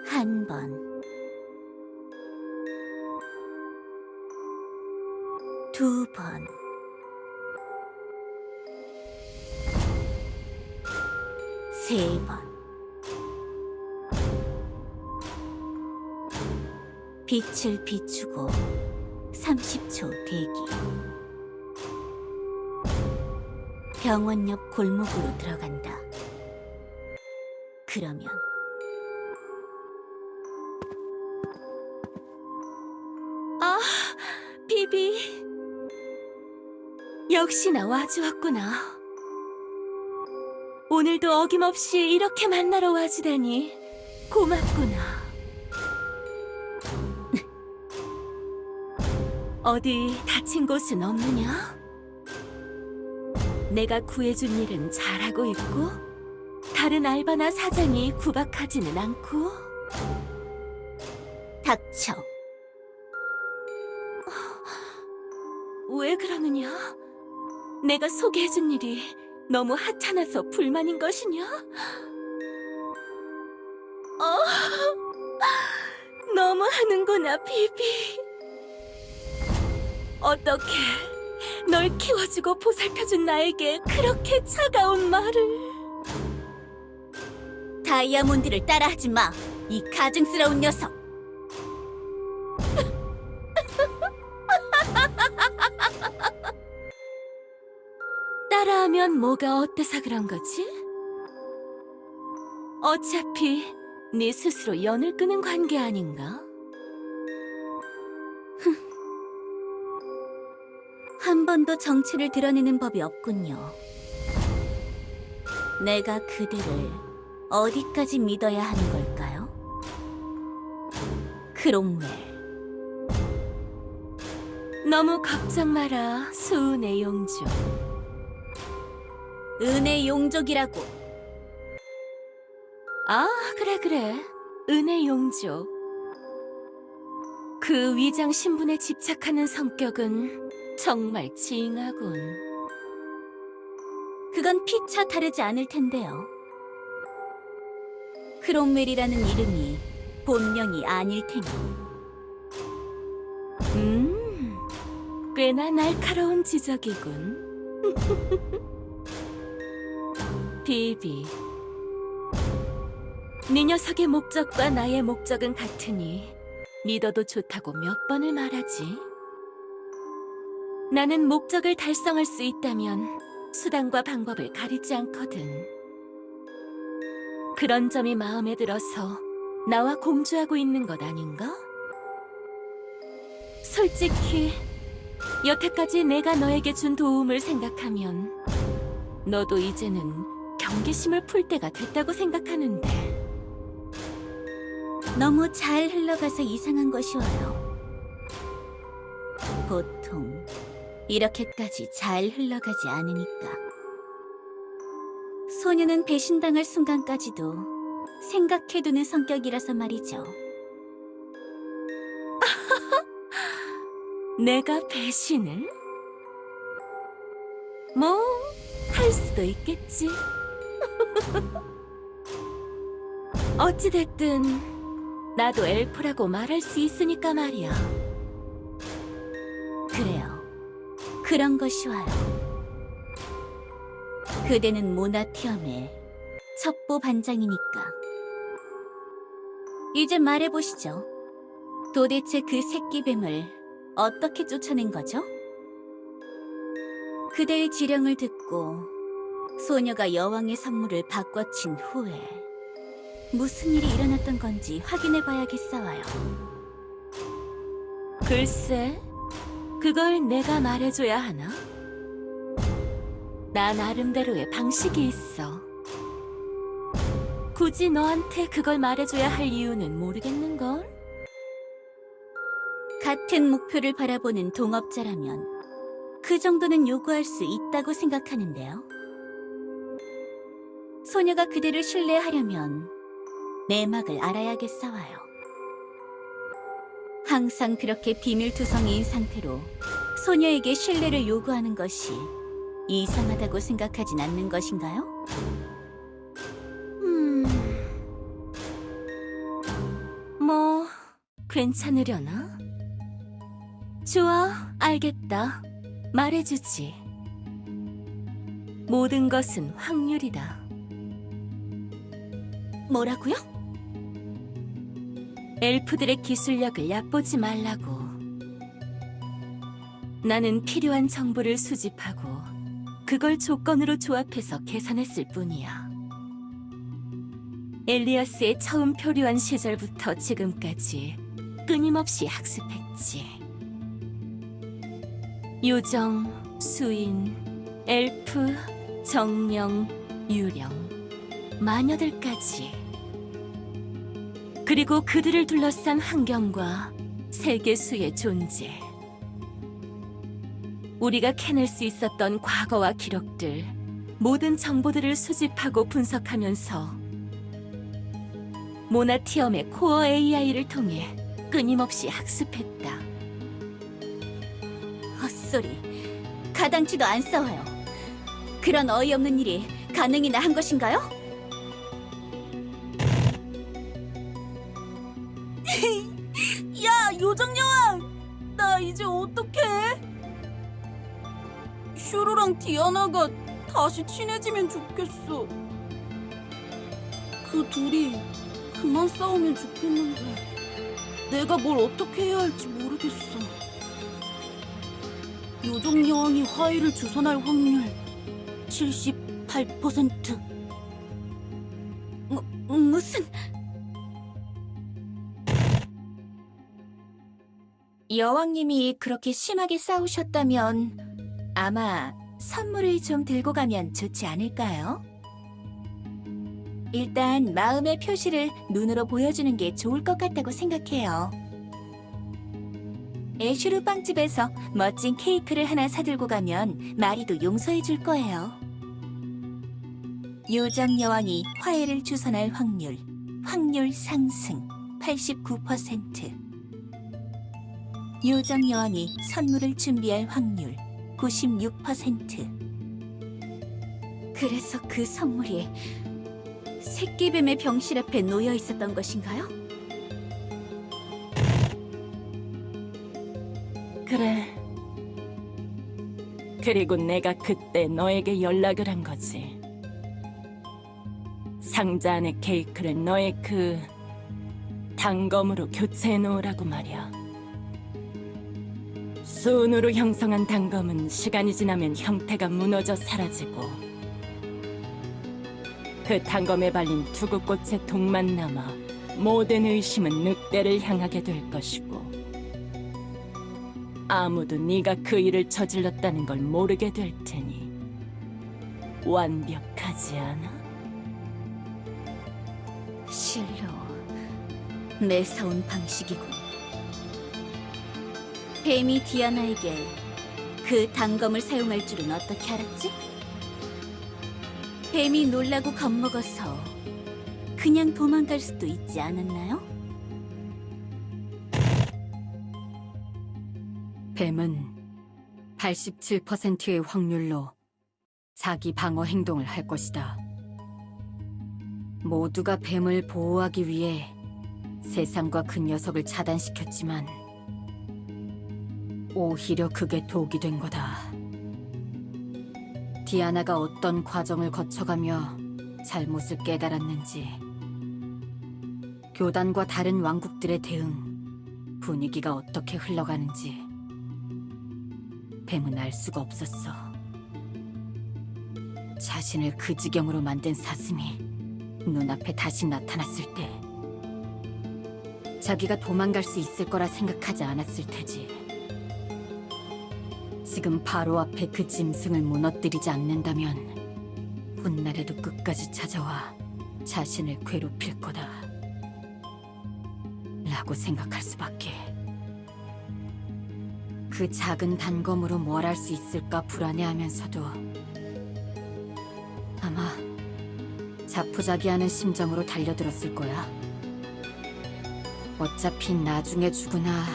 한 번, 두 번, 세 번. 빛을 비추고 30초 대기. 병원 옆 골목으로 들어간다. 그러면 아, 비비. 역시나 와주었구나. 오늘도 어김없이 이렇게 만나러 와주다니 고맙구나. 어디 다친 곳은 없느냐? 내가 구해준 일은 잘하고 있고 다른 알바나 사장이 구박하지는 않고. 닥쳐. 왜 그러느냐? 내가 소개해준 일이 너무 하찮아서 불만인 것이냐? 너무 하는구나, 비비. 어떻게 널 키워주고 보살펴준 나에게 그렇게 차가운 말을. 다이아몬드를 따라하지 마, 이 가증스러운 녀석. 따라하면 뭐가 어때서 그런 거지? 어차피 네 스스로 연을 끄는 관계 아닌가? 한 번도 정체를 드러내는 법이 없군요. 내가 그들을 어디까지 믿어야 하는 걸까요? 크롬웰. 너무 걱정 마라, 수은의 용족. 은의 용족이라고. 아, 그래. 은의 용족. 그 위장 신분에 집착하는 성격은 정말 징하군. 그건 피차 다르지 않을 텐데요. 크롬웰이라는 이름이 본명이 아닐 테니. 꽤나 날카로운 지적이군. 비비, 네 녀석의 목적과 나의 목적은 같으니 믿어도 좋다고 몇 번을 말하지. 나는 목적을 달성할 수 있다면 수단과 방법을 가리지 않거든. 그런 점이 마음에 들어서 나와 공주하고 있는 것 아닌가? 솔직히 여태까지 내가 너에게 준 도움을 생각하면 너도 이제는 경계심을 풀 때가 됐다고 생각하는데. 너무 잘 흘러가서 이상한 것이 와요. 보통 이렇게까지 잘 흘러가지 않으니까. 소녀는 배신당할 순간까지도 생각해두는 성격이라서 말이죠. 내가 배신을? 뭐, 할 수도 있겠지. 어찌됐든 나도 엘프라고 말할 수 있으니까 말이야. 그래요. 그런 것이 와요. 그대는 모나티엄의 첩보 반장이니까. 이제 말해보시죠. 도대체 그 새끼뱀을 어떻게 쫓아낸 거죠? 그대의 지령을 듣고 소녀가 여왕의 선물을 바꿔친 후에 무슨 일이 일어났던 건지 확인해봐야겠어요. 글쎄, 그걸 내가 말해줘야 하나? 나 나름대로의 방식이 있어. 굳이 너한테 그걸 말해줘야 할 이유는 모르겠는걸? 같은 목표를 바라보는 동업자라면 그 정도는 요구할 수 있다고 생각하는데요. 소녀가 그대를 신뢰하려면 내막을 알아야겠어요. 항상 그렇게 비밀투성이인 상태로 소녀에게 신뢰를 요구하는 것이 이상하다고 생각하진 않는 것인가요? 뭐 괜찮으려나? 좋아, 알겠다. 말해주지. 모든 것은 확률이다. 뭐라고요? 엘프들의 기술력을 얕보지 말라고. 나는 필요한 정보를 수집하고 그걸 조건으로 조합해서 계산했을 뿐이야. 엘리아스의 처음 표류한 시절부터 지금까지 끊임없이 학습했지. 요정, 수인, 엘프, 정령, 유령, 마녀들까지. 그리고 그들을 둘러싼 환경과 세계수의 존재. 우리가 캐낼 수 있었던 과거와 기록들, 모든 정보들을 수집하고 분석하면서 모나티엄의 코어 AI를 통해 끊임없이 학습했다. 헛소리, 가당치도 안 싸워요. 그런 어이없는 일이 가능이나 한 것인가요? 야, 요정여왕! 나 이제 어떡해? 슈로랑 디아나가 다시 친해지면 좋겠어. 그 둘이 그만 싸우면 좋겠는데 내가 뭘 어떻게 해야 할지 모르겠어. 요정여왕이 화해를 주선할 확률 78%. 무슨... 여왕님이 그렇게 심하게 싸우셨다면 아마 선물을 좀 들고 가면 좋지 않을까요? 일단 마음의 표시를 눈으로 보여주는 게 좋을 것 같다고 생각해요. 애슈르 빵집에서 멋진 케이크를 하나 사들고 가면 마리도 용서해 줄 거예요. 요정 여왕이 화해를 주선할 확률 상승 89%. 요정 여왕이 선물을 준비할 확률 96%. 그래서 그 선물이 새끼뱀의 병실 앞에 놓여 있었던 것인가요? 그래. 그리고 내가 그때 너에게 연락을 한 거지. 상자 안의 케이크를 너의 그 단검으로 교체해 놓으라고 말이야. 수은으로 형성한 단검은 시간이 지나면 형태가 무너져 사라지고 그 단검에 발린 투구꽃의 독만 남아 모든 의심은 늑대를 향하게 될 것이고 아무도 네가 그 일을 저질렀다는 걸 모르게 될 테니 완벽하지 않아? 실로 매서운 방식이군. 뱀이 디아나에게 그 단검을 사용할 줄은 어떻게 알았지? 뱀이 놀라고 겁먹어서 그냥 도망갈 수도 있지 않았나요? 뱀은 87%의 확률로 자기 방어 행동을 할 것이다. 모두가 뱀을 보호하기 위해 세상과 그 녀석을 차단시켰지만 오히려 그게 독이 된 거다. 디아나가 어떤 과정을 거쳐가며 잘못을 깨달았는지 교단과 다른 왕국들의 대응, 분위기가 어떻게 흘러가는지 뱀은 알 수가 없었어. 자신을 그 지경으로 만든 사슴이 눈앞에 다시 나타났을 때 자기가 도망갈 수 있을 거라 생각하지 않았을 테지. 지금 바로 앞에 그 짐승을 무너뜨리지 않는다면 훗날에도 끝까지 찾아와 자신을 괴롭힐 거다 라고 생각할 수밖에. 그 작은 단검으로 뭘 할 수 있을까 불안해하면서도 아마 자포자기하는 심정으로 달려들었을 거야. 어차피 나중에 죽으나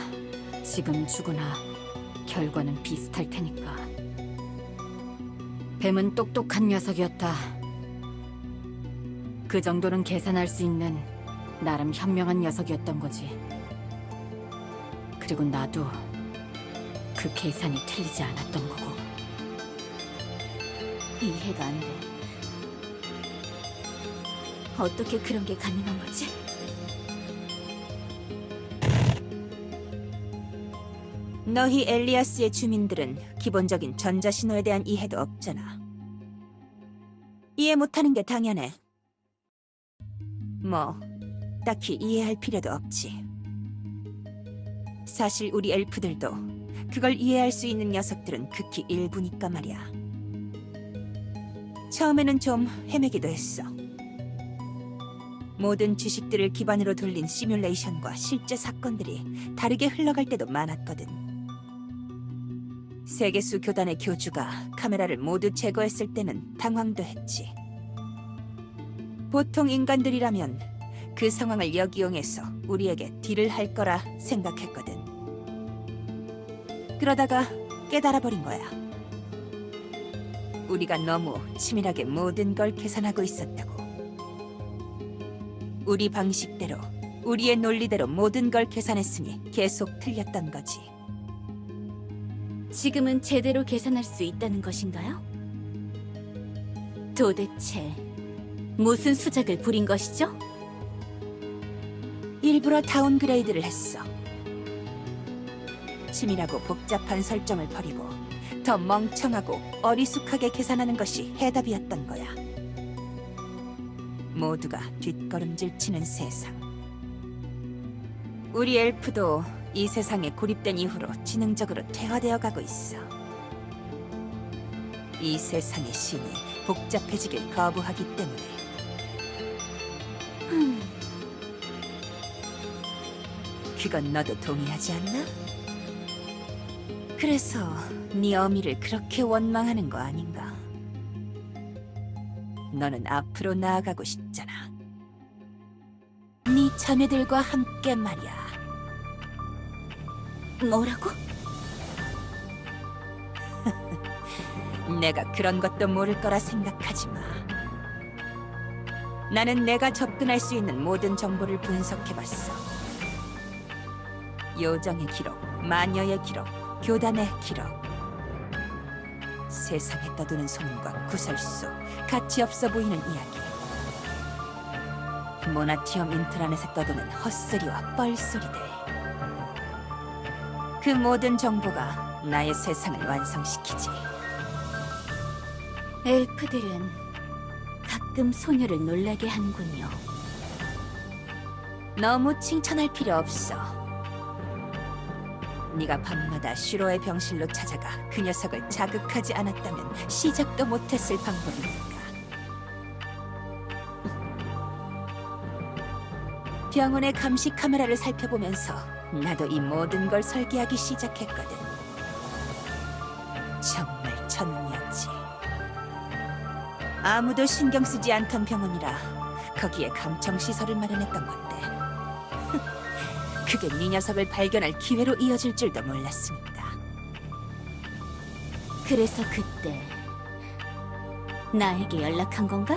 지금 죽으나 결과는 비슷할 테니까. 뱀은 똑똑한 녀석이었다. 그 정도는 계산할 수 있는 나름 현명한 녀석이었던 거지. 그리고 나도 그 계산이 틀리지 않았던 거고. 이해가 안 돼. 어떻게 그런 게 가능한 거지? 너희 엘리아스의 주민들은 기본적인 전자신호에 대한 이해도 없잖아. 이해 못하는 게 당연해. 뭐, 딱히 이해할 필요도 없지. 사실 우리 엘프들도 그걸 이해할 수 있는 녀석들은 극히 일부니까 말이야. 처음에는 좀 헤매기도 했어. 모든 지식들을 기반으로 돌린 시뮬레이션과 실제 사건들이 다르게 흘러갈 때도 많았거든. 세계수 교단의 교주가 카메라를 모두 제거했을 때는 당황도 했지. 보통 인간들이라면 그 상황을 역이용해서 우리에게 딜을 할 거라 생각했거든. 그러다가 깨달아버린 거야. 우리가 너무 치밀하게 모든 걸 계산하고 있었다고. 우리 방식대로, 우리의 논리대로 모든 걸 계산했으니 계속 틀렸던 거지. 지금은 제대로 계산할 수 있다는 것인가요? 도대체 무슨 수작을 부린 것이죠? 일부러 다운그레이드를 했어. 치밀하고 복잡한 설정을 버리고 더 멍청하고 어리숙하게 계산하는 것이 해답이었던 거야. 모두가 뒷걸음질 치는 세상. 우리 엘프도 이 세상에 고립된 이후로 지능적으로 퇴화되어 가고 있어. 이 세상의 신이 복잡해지길 거부하기 때문에. 그건 너도 동의하지 않나? 그래서 네 어미를 그렇게 원망하는 거 아닌가? 너는 앞으로 나아가고 싶잖아. 네 자매들과 함께 말이야. 뭐라고? 내가 그런 것도 모를 거라 생각하지 마. 나는 내가 접근할 수 있는 모든 정보를 분석해봤어. 요정의 기록, 마녀의 기록, 교단의 기록. 세상에 떠도는 소문과 구설수, 가치없어 보이는 이야기. 모나티엄 인트라넷에 떠도는 헛소리와 뻘소리들. 그 모든 정보가 나의 세상을 완성시키지. 엘프들은 가끔 소녀를 놀라게 하는군요. 너무 칭찬할 필요 없어. 네가 밤마다 슈로의 병실로 찾아가 그 녀석을 자극하지 않았다면 시작도 못했을 방법이니까. 병원의 감시 카메라를 살펴보면서 나도 이 모든 걸 설계하기 시작했거든. 정말 천운이었지. 아무도 신경 쓰지 않던 병원이라 거기에 감청 시설을 마련했던 건데 그게 네 녀석을 발견할 기회로 이어질 줄도 몰랐으니까. 그래서 그때 나에게 연락한 건가?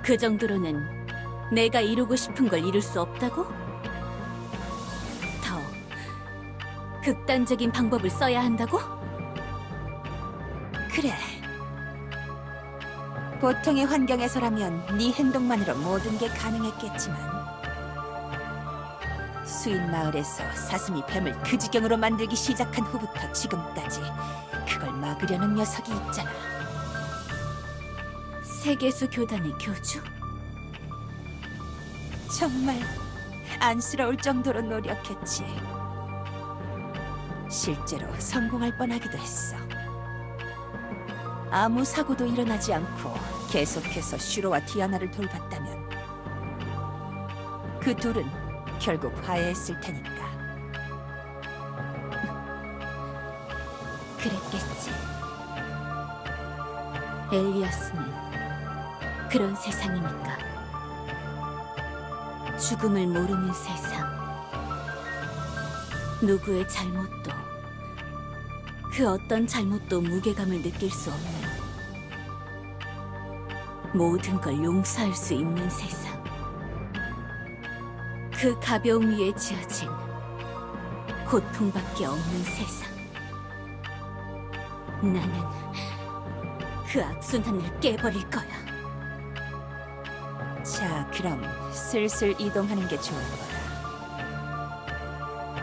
그 정도로는 내가 이루고 싶은 걸 이룰 수 없다고? 더 극단적인 방법을 써야 한다고? 그래. 보통의 환경에서라면 네 행동만으로 모든 게 가능했겠지만 수인 마을에서 사슴이 뱀을 그 지경으로 만들기 시작한 후부터 지금까지 그걸 막으려는 녀석이 있잖아. 세계수 교단의 교주? 정말 안쓰러울 정도로 노력했지. 실제로 성공할 뻔하기도 했어. 아무 사고도 일어나지 않고 계속해서 슈로와 디아나를 돌봤다면 그 둘은 결국 화해했을 테니까. 그랬겠지. 엘리아스는 그런 세상이니까. 죽음을 모르는 세상. 누구의 잘못도, 그 어떤 잘못도 무게감을 느낄 수 없는, 모든 걸 용서할 수 있는 세상. 그 가벼움 위에 지어진 고통밖에 없는 세상. 나는 그 악순환을 깨버릴 거야. 자, 그럼 슬슬 이동하는 게 좋을 거야.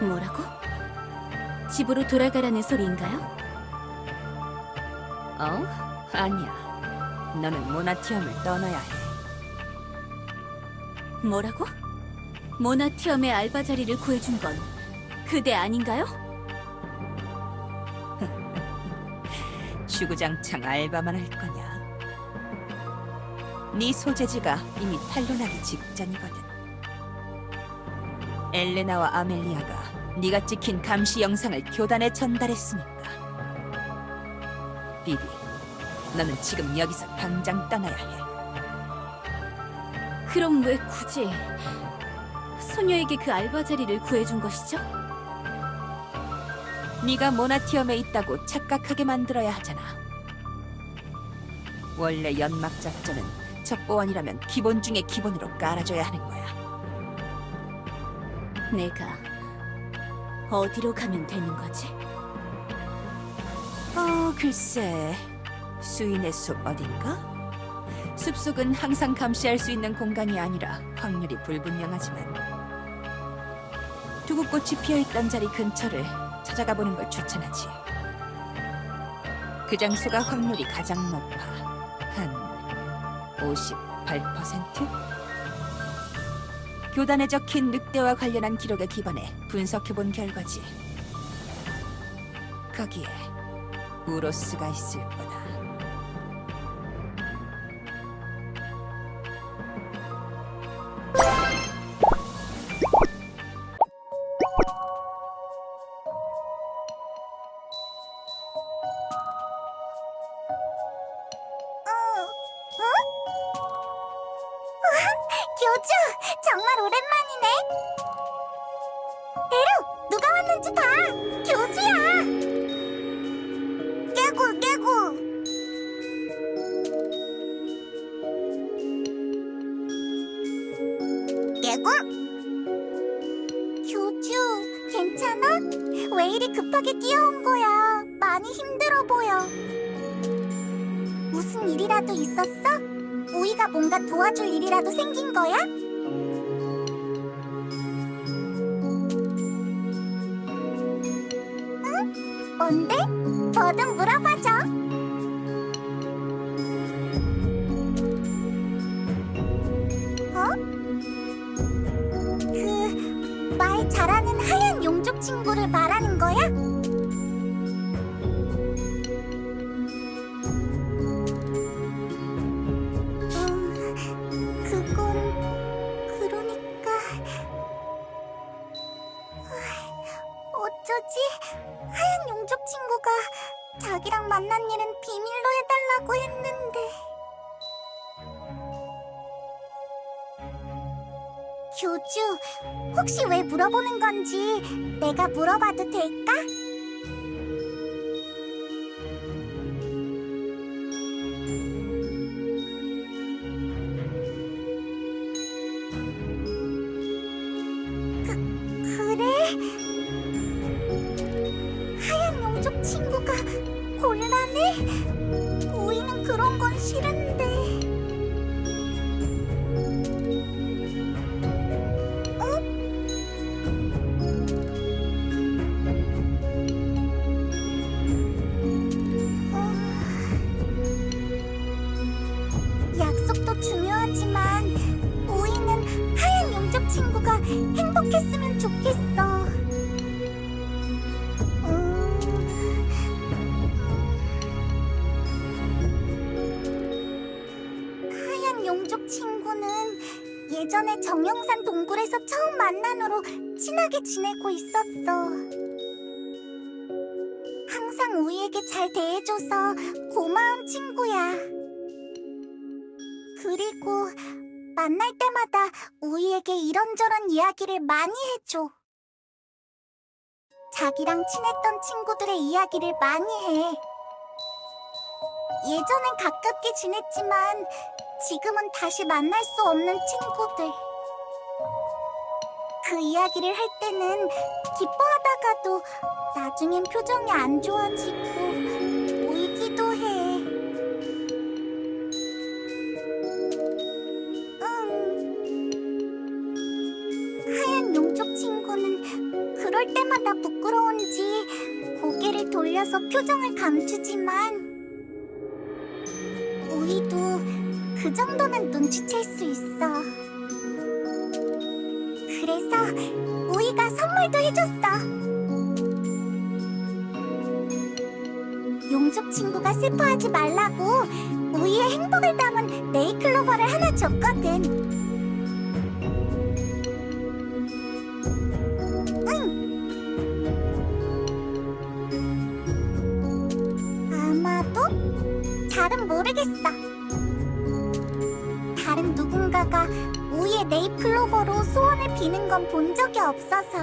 뭐라고? 집으로 돌아가라는 소리인가요? 아니야. 너는 모나티엄을 떠나야 해. 뭐라고? 모나티엄의 알바 자리를 구해준 건 그대 아닌가요? 주구장창 알바만 할 거냐? 네 소재지가 이미 탄로나기 직전이거든. 엘레나와 아멜리아가 네가 찍힌 감시 영상을 교단에 전달했으니까. 비비, 너는 지금 여기서 당장 떠나야 해. 그럼 왜 굳이 소녀에게 그 알바 자리를 구해준 것이죠? 네가 모나티엄에 있다고 착각하게 만들어야 하잖아. 원래 연막 작전은 첩보원이라면 기본 중에 기본으로 깔아줘야 하는 거야. 내가 어디로 가면 되는 거지? 글쎄, 수인의 숲 어딘가? 숲속은 항상 감시할 수 있는 공간이 아니라 확률이 불분명하지만 두구꽃이 피어있던 자리 근처를 찾아가 보는 걸 추천하지. 그 장소가 확률이 가장 높아. 한 58%? 교단에 적힌 늑대와 관련한 기록에 기반해 분석해본 결과지. 거기에 우로스가 있을 거다. 교주, 정말 오랜만이네. 에루, 누가 왔는지 봐. 교주야. 깨굴 깨굴. 깨굴. 교주, 괜찮아? 왜 이리 급하게 뛰어온 거야? 많이 힘들어 보여. 무슨 일이라도 있었어? 우이가 뭔가 도와줄 일이라도 생긴 거야? 응? 뭔데? 뭐든 물어봐줘. 어? 그 말 잘하는 하얀 용족 친구를 말하는 거야? 그건 그러니까 어쩌지? 하얀 용족 친구가 자기랑 만난 일은 비밀로 해달라고 했는데. 교주, 혹시 왜 물어보는 건지 내가 물어봐도 될까? 그래? 하얀 용족 친구가 곤란해? 우이는 그런 건 싫은데. 약속도 중요하지만 우이는 하얀 용족 친구가 행복했으면 좋겠어. 하얀 용족 친구는 예전에 정영산 동굴에서 처음 만난 후로 친하게 지내고 있었어. 항상 우이에게 잘 대해줘서 고마운 친구야. 그리고 만날 때마다 우이에게 이런저런 이야기를 많이 해줘. 자기랑 친했던 친구들의 이야기를 많이 해. 예전엔 가깝게 지냈지만 지금은 다시 만날 수 없는 친구들. 그 이야기를 할 때는 기뻐하다가도 나중엔 표정이 안 좋아지고 울기도 해. 하얀 용쪽 친구는 그럴 때마다 부끄러운지 고개를 돌려서 표정을 감추지만 우이도 그 정도는 눈치챌 수 있어. 그래서 우이가 선물도 해줬어. 용족 친구가 슬퍼하지 말라고 우이의 행복을 담은 네잎클로버를 하나 줬거든. 아마도? 잘은 모르겠어. 다른 누군가가 우이의 네잎클로버로 소원을 비는 건 본 적이 없어서.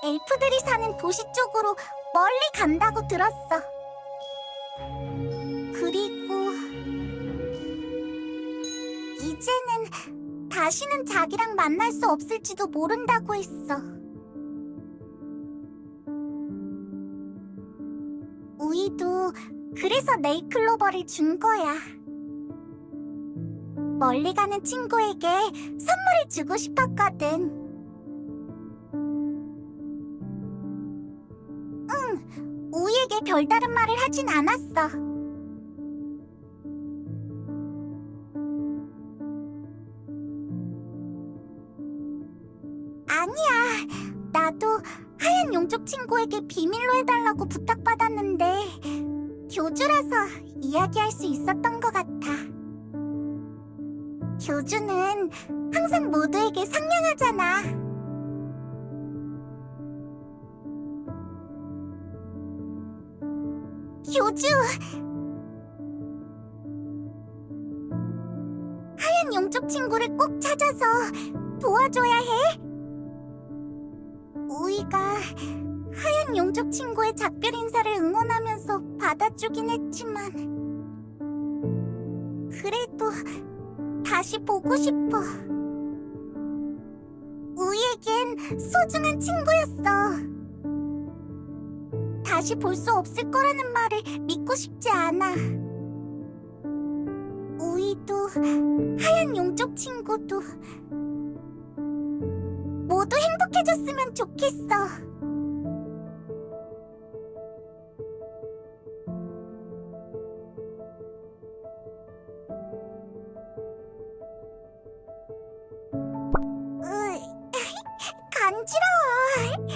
엘프들이 사는 도시 쪽으로 멀리 간다고 들었어. 그리고 이제는 다시는 자기랑 만날 수 없을지도 모른다고 했어. 우이도 그래서 네잎클로버를 준 거야. 멀리 가는 친구에게 선물을 주고 싶었거든. 우이에게 별다른 말을 하진 않았어. 아니야, 나도 하얀 용족 친구에게 비밀로 해달라고 부탁받았는데 교주라서 이야기할 수 있었던 것 같아. 교주는 항상 모두에게 상냥하잖아. 교주! 하얀 용족 친구를 꼭 찾아서 도와줘야 해. 우이가 하얀 용족 친구의 작별 인사를 응원하면서 받아주긴 했지만 그래도 다시 보고 싶어. 우이에겐 소중한 친구였어. 다시 볼 수 없을 거라는 말을 믿고 싶지 않아. 우이도 하얀 용족 친구도 모두 행복해졌으면 좋겠어. 간지러워.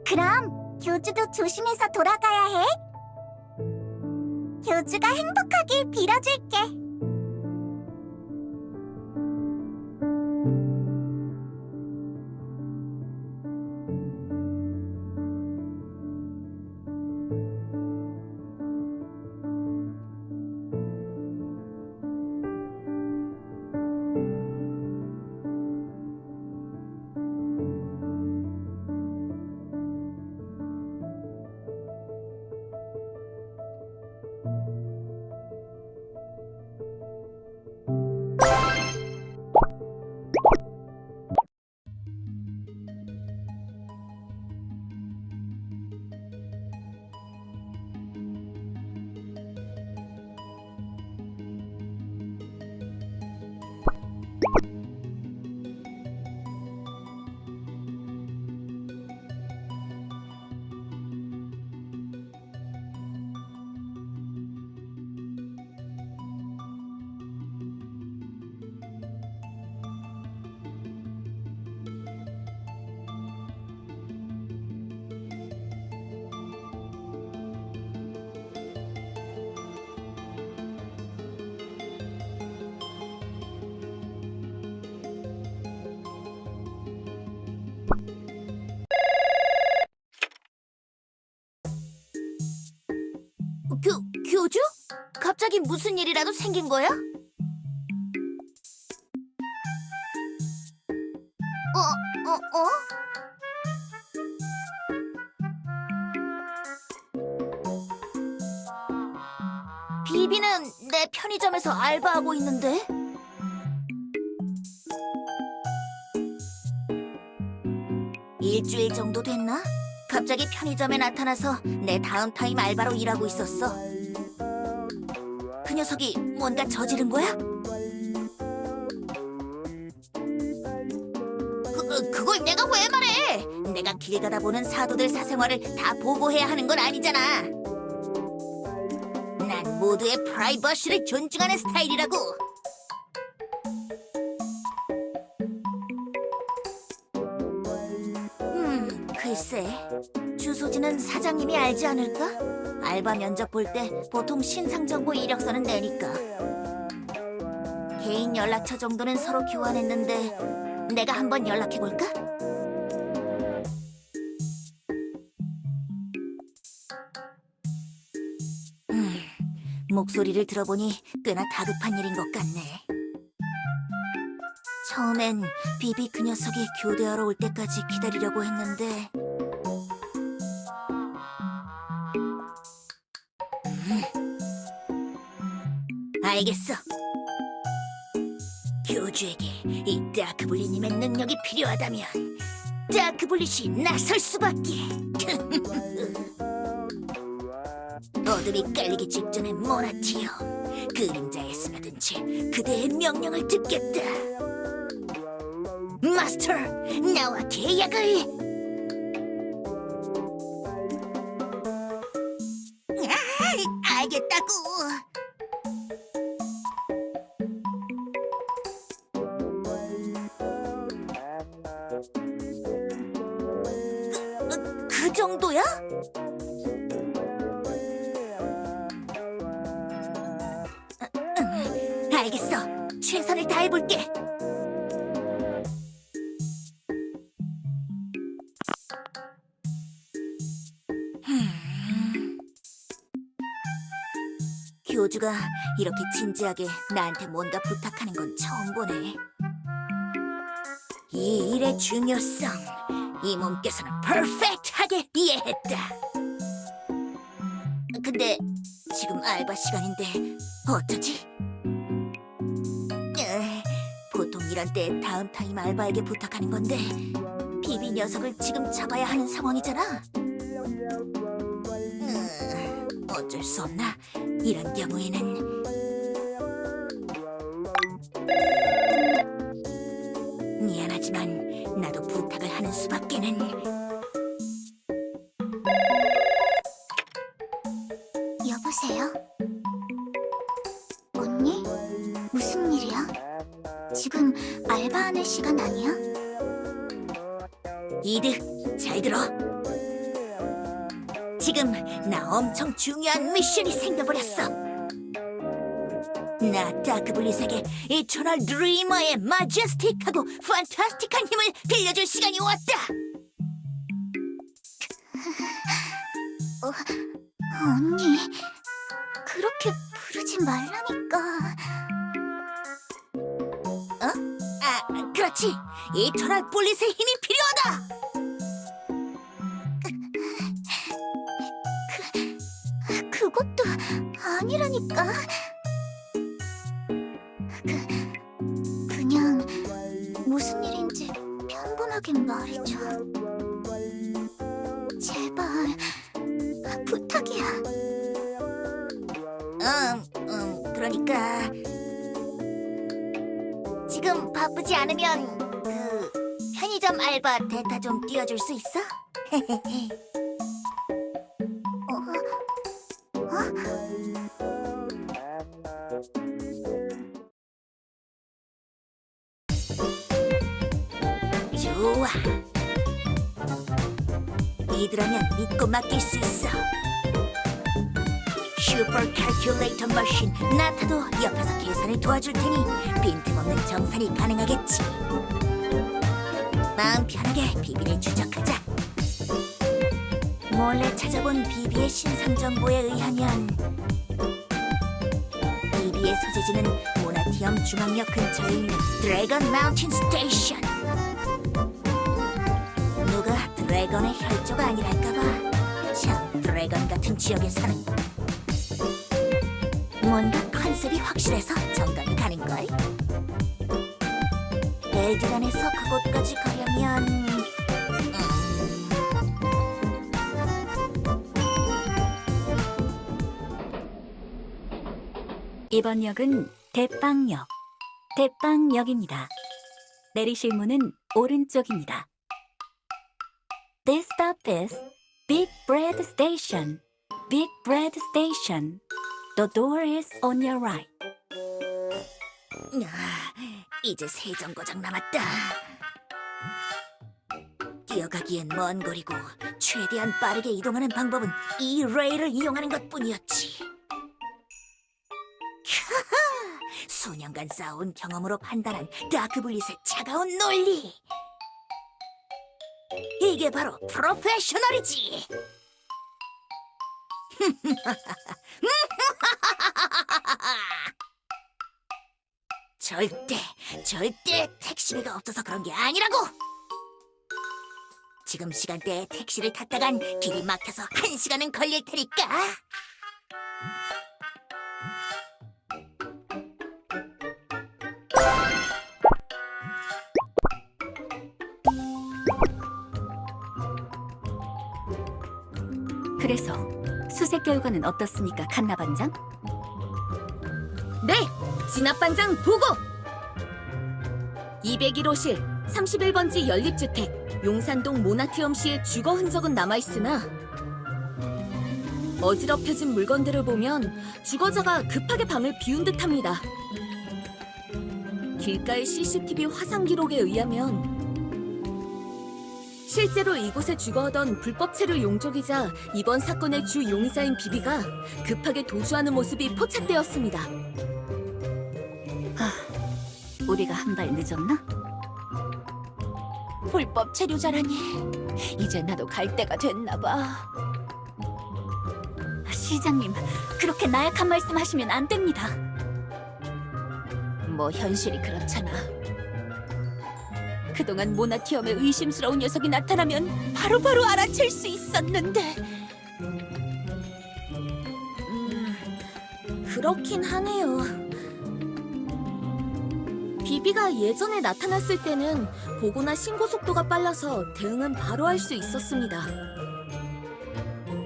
그럼 교주도 조심해서 돌아가야 해. 교주가 행복하길 빌어줄게. 갑자기 무슨 일이라도 생긴 거야? 어? 비비는 내 편의점에서 알바하고 있는데? 일주일 정도 됐나? 갑자기 편의점에 나타나서 내 다운타임 알바로 일하고 있었어. 그 녀석이 뭔가 저지른 거야? 그걸 내가 왜 말해? 내가 길 가다 보는 사도들 사생활을 다 보고해야 하는 건 아니잖아. 난 모두의 프라이버시를 존중하는 스타일이라고. 글쎄, 주소지는 사장님이 알지 않을까? 알바 면접 볼 때 보통 신상정보 이력서는 내니까. 개인 연락처 정도는 서로 교환했는데 내가 한번 연락해볼까? 목소리를 들어보니 꽤나 다급한 일인 것 같네. 처음엔 비비 그 녀석이 교대하러 올 때까지 기다리려고 했는데 알겠어. 교주에게 이 다크블리님의 능력이 필요하다면 다크블릿이 나설 수밖에. 어둠이 깔리기 직전에 모나티어, 그림자에 스며든 채 그대의 명령을 듣겠다. 마스터, 나와 계약을. 알겠다고. 그 정도야? 알겠어. 최선을 다해볼게. 교주가 이렇게 진지하게 나한테 뭔가 부탁하는 건 처음 보네. 이 일의 중요성, 이 몸께서는 퍼펙트하게 이해했다. 근데 지금 알바 시간인데 어쩌지? 보통 이런 때 다음 타임 알바에게 부탁하는 건데 비비 녀석을 지금 잡아야 하는 상황이잖아. 어쩔 수 없나? 이런 경우에는 미안하지만 나도 부탁을 하는 수밖에는. 여보세요? 언니? 무슨 일이야? 지금 알바하는 시간 아니야? 이드, 잘 들어. 지금 나 엄청 중요한 미션이 생겨버렸어. 나 다크블릿에게 이터널 드리머의 마제스틱하고 판타스틱한 힘을 빌려줄 시간이 왔다. 언니, 그렇게 부르지 말라니까. 그렇지. 이터널 블릿의 힘이 필요하다. 그것도 아니라니까. 그냥 무슨 일인지 평범하게 말해줘. 제발 부탁이야. 그러니까 지금 바쁘지 않으면 그 편의점 알바 대타 좀 띄워줄 수 있어? 좋아. 이들하면 믿고 맡길 수 있어. 슈퍼 칼큘레이터 머신 나타도 옆에서 계산을 도와줄 테니 빈틈없는 정산이 가능하겠지. 마음 편하게 비비를 추적하자. 몰래 찾아본 비비의 신상 정보에 의하면 우리의 소재지는 모나티엄 중앙역 근처에 있는 드래건 마운틴 스테이션. 누가 드래건의 혈조가 아니랄까봐 참 드래건 같은 지역에 사는 뭔가 컨셉이 확실해서 정감이 가는걸. 엘드란에서 그곳까지 가려면 이번 역은 대빵역입니다. 내리실 문은 오른쪽입니다. This stop is Big Bread Station. Big Bread Station. The door is on your right. 이제 세 정거장 남았다. 뛰어가기엔 먼 거리고 최대한 빠르게 이동하는 방법은 이 레일을 이용하는 것뿐이었지. 수년간 쌓아온 경험으로 판단한 다크블릿의 차가운 논리. 이게 바로 프로페셔널이지. 절대 택시비가 없어서 그런 게 아니라고. 지금 시간대에 택시를 탔다간 길이 막혀서 1시간은 걸릴 테니까. 그래서 수색 결과는 어떻습니까, 칸나 반장? 네! 진압반장 보고! 201호실 31번지 연립주택 용산동 모나티엄씨의 주거 흔적은 남아있으나 어지럽혀진 물건들을 보면 주거자가 급하게 방을 비운 듯합니다. 길가의 CCTV 화상 기록에 의하면 실제로 이곳에 주거하던 불법 체류 용족이자 이번 사건의 주 용의자인 비비가 급하게 도주하는 모습이 포착되었습니다. 우리가 한 발 늦었나? 불법 체류자라니. 이제 나도 갈 때가 됐나 봐. 시장님, 그렇게 나약한 말씀하시면 안 됩니다. 뭐 현실이 그렇잖아. 그동안 모나티엄에 의심스러운 녀석이 나타나면 바로바로 알아챌 수 있었는데. 그렇긴 하네요. 비비가 예전에 나타났을 때는 보고나 신고 속도가 빨라서 대응은 바로 할 수 있었습니다.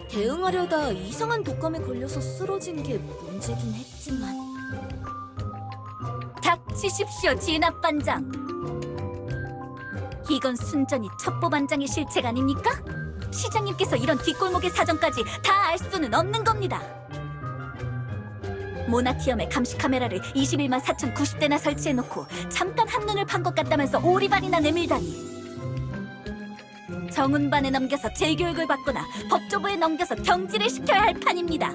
대응하려다 이상한 독감에 걸려서 쓰러진 게 문제긴 했지만. 닥치십시오, 진압반장. 이건 순전히 첩보반장의 실책 아닙니까? 시장님께서 이런 뒷골목의 사정까지 다 알 수는 없는 겁니다. 모나티엄의 감시 카메라를 21만 4,090대나 설치해놓고 잠깐 한눈을 판 것 같다면서 오리발이나 내밀다니. 정운반에 넘겨서 재교육을 받거나 법조부에 넘겨서 경질을 시켜야 할 판입니다.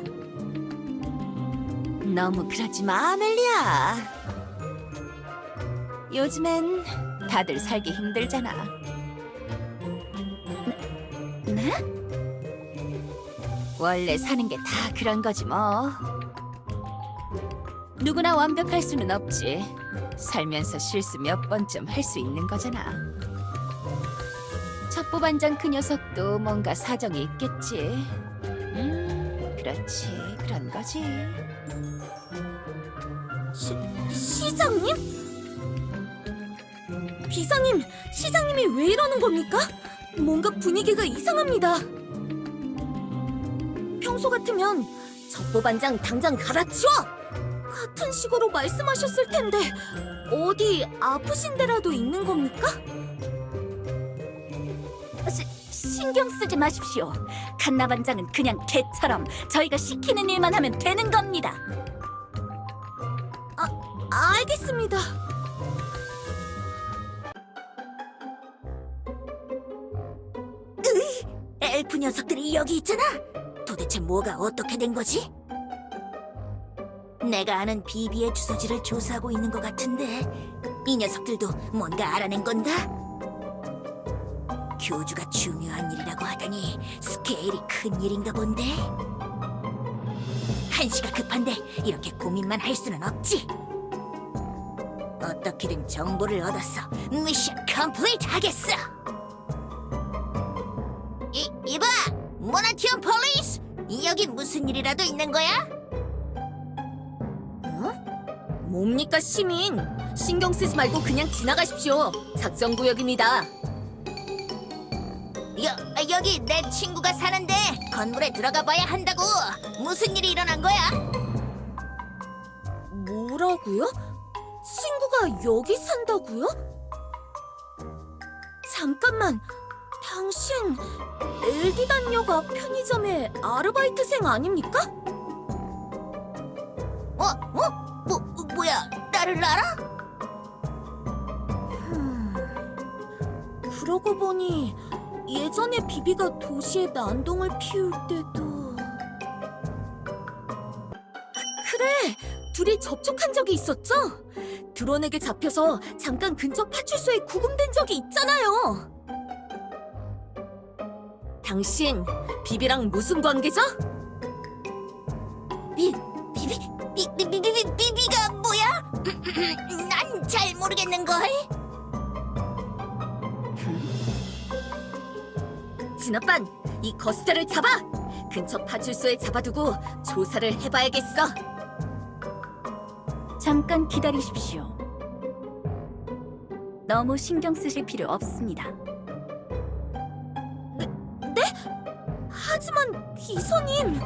너무 그러지 마, 아멜리아. 요즘엔 다들 살기 힘들잖아. 네? 원래 사는 게 다 그런 거지 뭐. 누구나 완벽할 수는 없지. 살면서 실수 몇 번쯤 할 수 있는 거잖아. 첩보반장 그 녀석도 뭔가 사정이 있겠지. 그렇지, 그런 거지. 시장님? 비서님, 시장님이 왜 이러는 겁니까? 뭔가 분위기가 이상합니다. 평소 같으면 첩보반장 당장 갈아치워! 같은 식으로 말씀하셨을 텐데 어디 아프신 데라도 있는 겁니까? 신경 쓰지 마십시오. 칸나 반장은 그냥 개처럼 저희가 시키는 일만 하면 되는 겁니다. 알겠습니다. 엘프 녀석들이 여기 있잖아. 도대체 뭐가 어떻게 된 거지? 내가 아는 비비의 주소지를 조사하고 있는 것 같은데 이 녀석들도 뭔가 알아낸 건가? 교주가 중요한 일이라고 하다니 스케일이 큰 일인가 본데? 한시가 급한데 이렇게 고민만 할 수는 없지. 어떻게든 정보를 얻어서 미션 컴플리트 하겠어. 이봐! 모나티움 폴리스! 여기 무슨 일이라도 있는 거야? 뭡니까 시민? 신경 쓰지 말고 그냥 지나가십시오. 작전 구역입니다. 여기 내 친구가 사는데 건물에 들어가 봐야 한다고. 무슨 일이 일어난 거야? 뭐라고요? 친구가 여기 산다고요? 잠깐만, 당신 LD 단녀가 편의점의 아르바이트생 아닙니까? 뭐야? 나를 알아? 그러고 보니 예전에 비비가 도시에 난동을 피울 때도 그래! 둘이 접촉한 적이 있었죠? 드론에게 잡혀서 잠깐 근처 파출소에 구금된 적이 있잖아요. 당신 비비랑 무슨 관계죠? 비비가 뭐야? 난 잘 모르겠는걸. 진아빤, 이 거스자를 잡아! 근처 파출소에 잡아두고 조사를 해봐야겠어. 잠깐 기다리십시오. 너무 신경 쓰실 필요 없습니다. 하지만 기사님...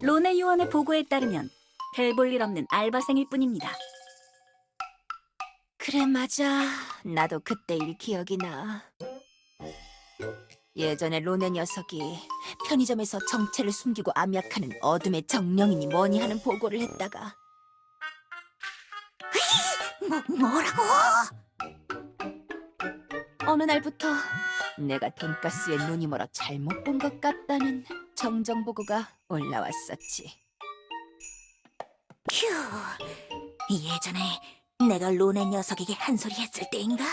론의 요원의 보고에 따르면 별 볼 일 없는 알바생일 뿐입니다. 그래, 맞아. 나도 그때 일 기억이 나. 예전에 로네 녀석이 편의점에서 정체를 숨기고 암약하는 어둠의 정령이니 뭐니 하는 보고를 했다가 뭐라고? 어느 날부터 내가 돈가스에 눈이 멀어 잘못 본 것 같다는 정정 보고가 올라왔었지. 휴, 예전에 내가 로네 녀석에게 한 소리 했을 때인가?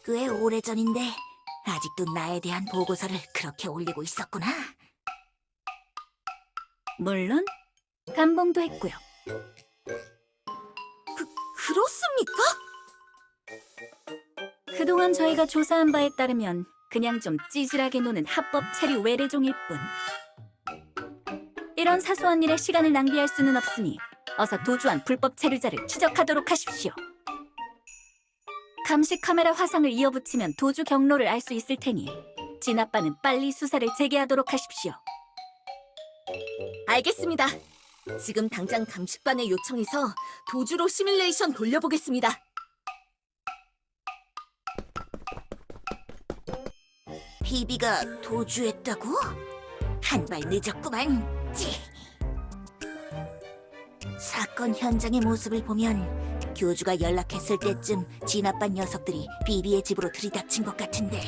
꽤 오래전인데 아직도 나에 대한 보고서를 그렇게 올리고 있었구나. 물론 감봉도 했고요. 그렇습니까? 그동안 저희가 조사한 바에 따르면 그냥 좀 찌질하게 노는 합법 체류 외래종일 뿐. 이런 사소한 일에 시간을 낭비할 수는 없으니 어서 도주한 불법 체류자를 추적하도록 하십시오. 감시 카메라 화상을 이어붙이면 도주 경로를 알 수 있을 테니 진아빠는 빨리 수사를 재개하도록 하십시오. 알겠습니다. 지금 당장 감식반에 요청해서 도주로 시뮬레이션 돌려보겠습니다. 비비가 도주했다고? 한 발 늦었구만. 사건 현장의 모습을 보면 교주가 연락했을 때쯤 진아빠 녀석들이 비비의 집으로 들이닥친 것 같은데,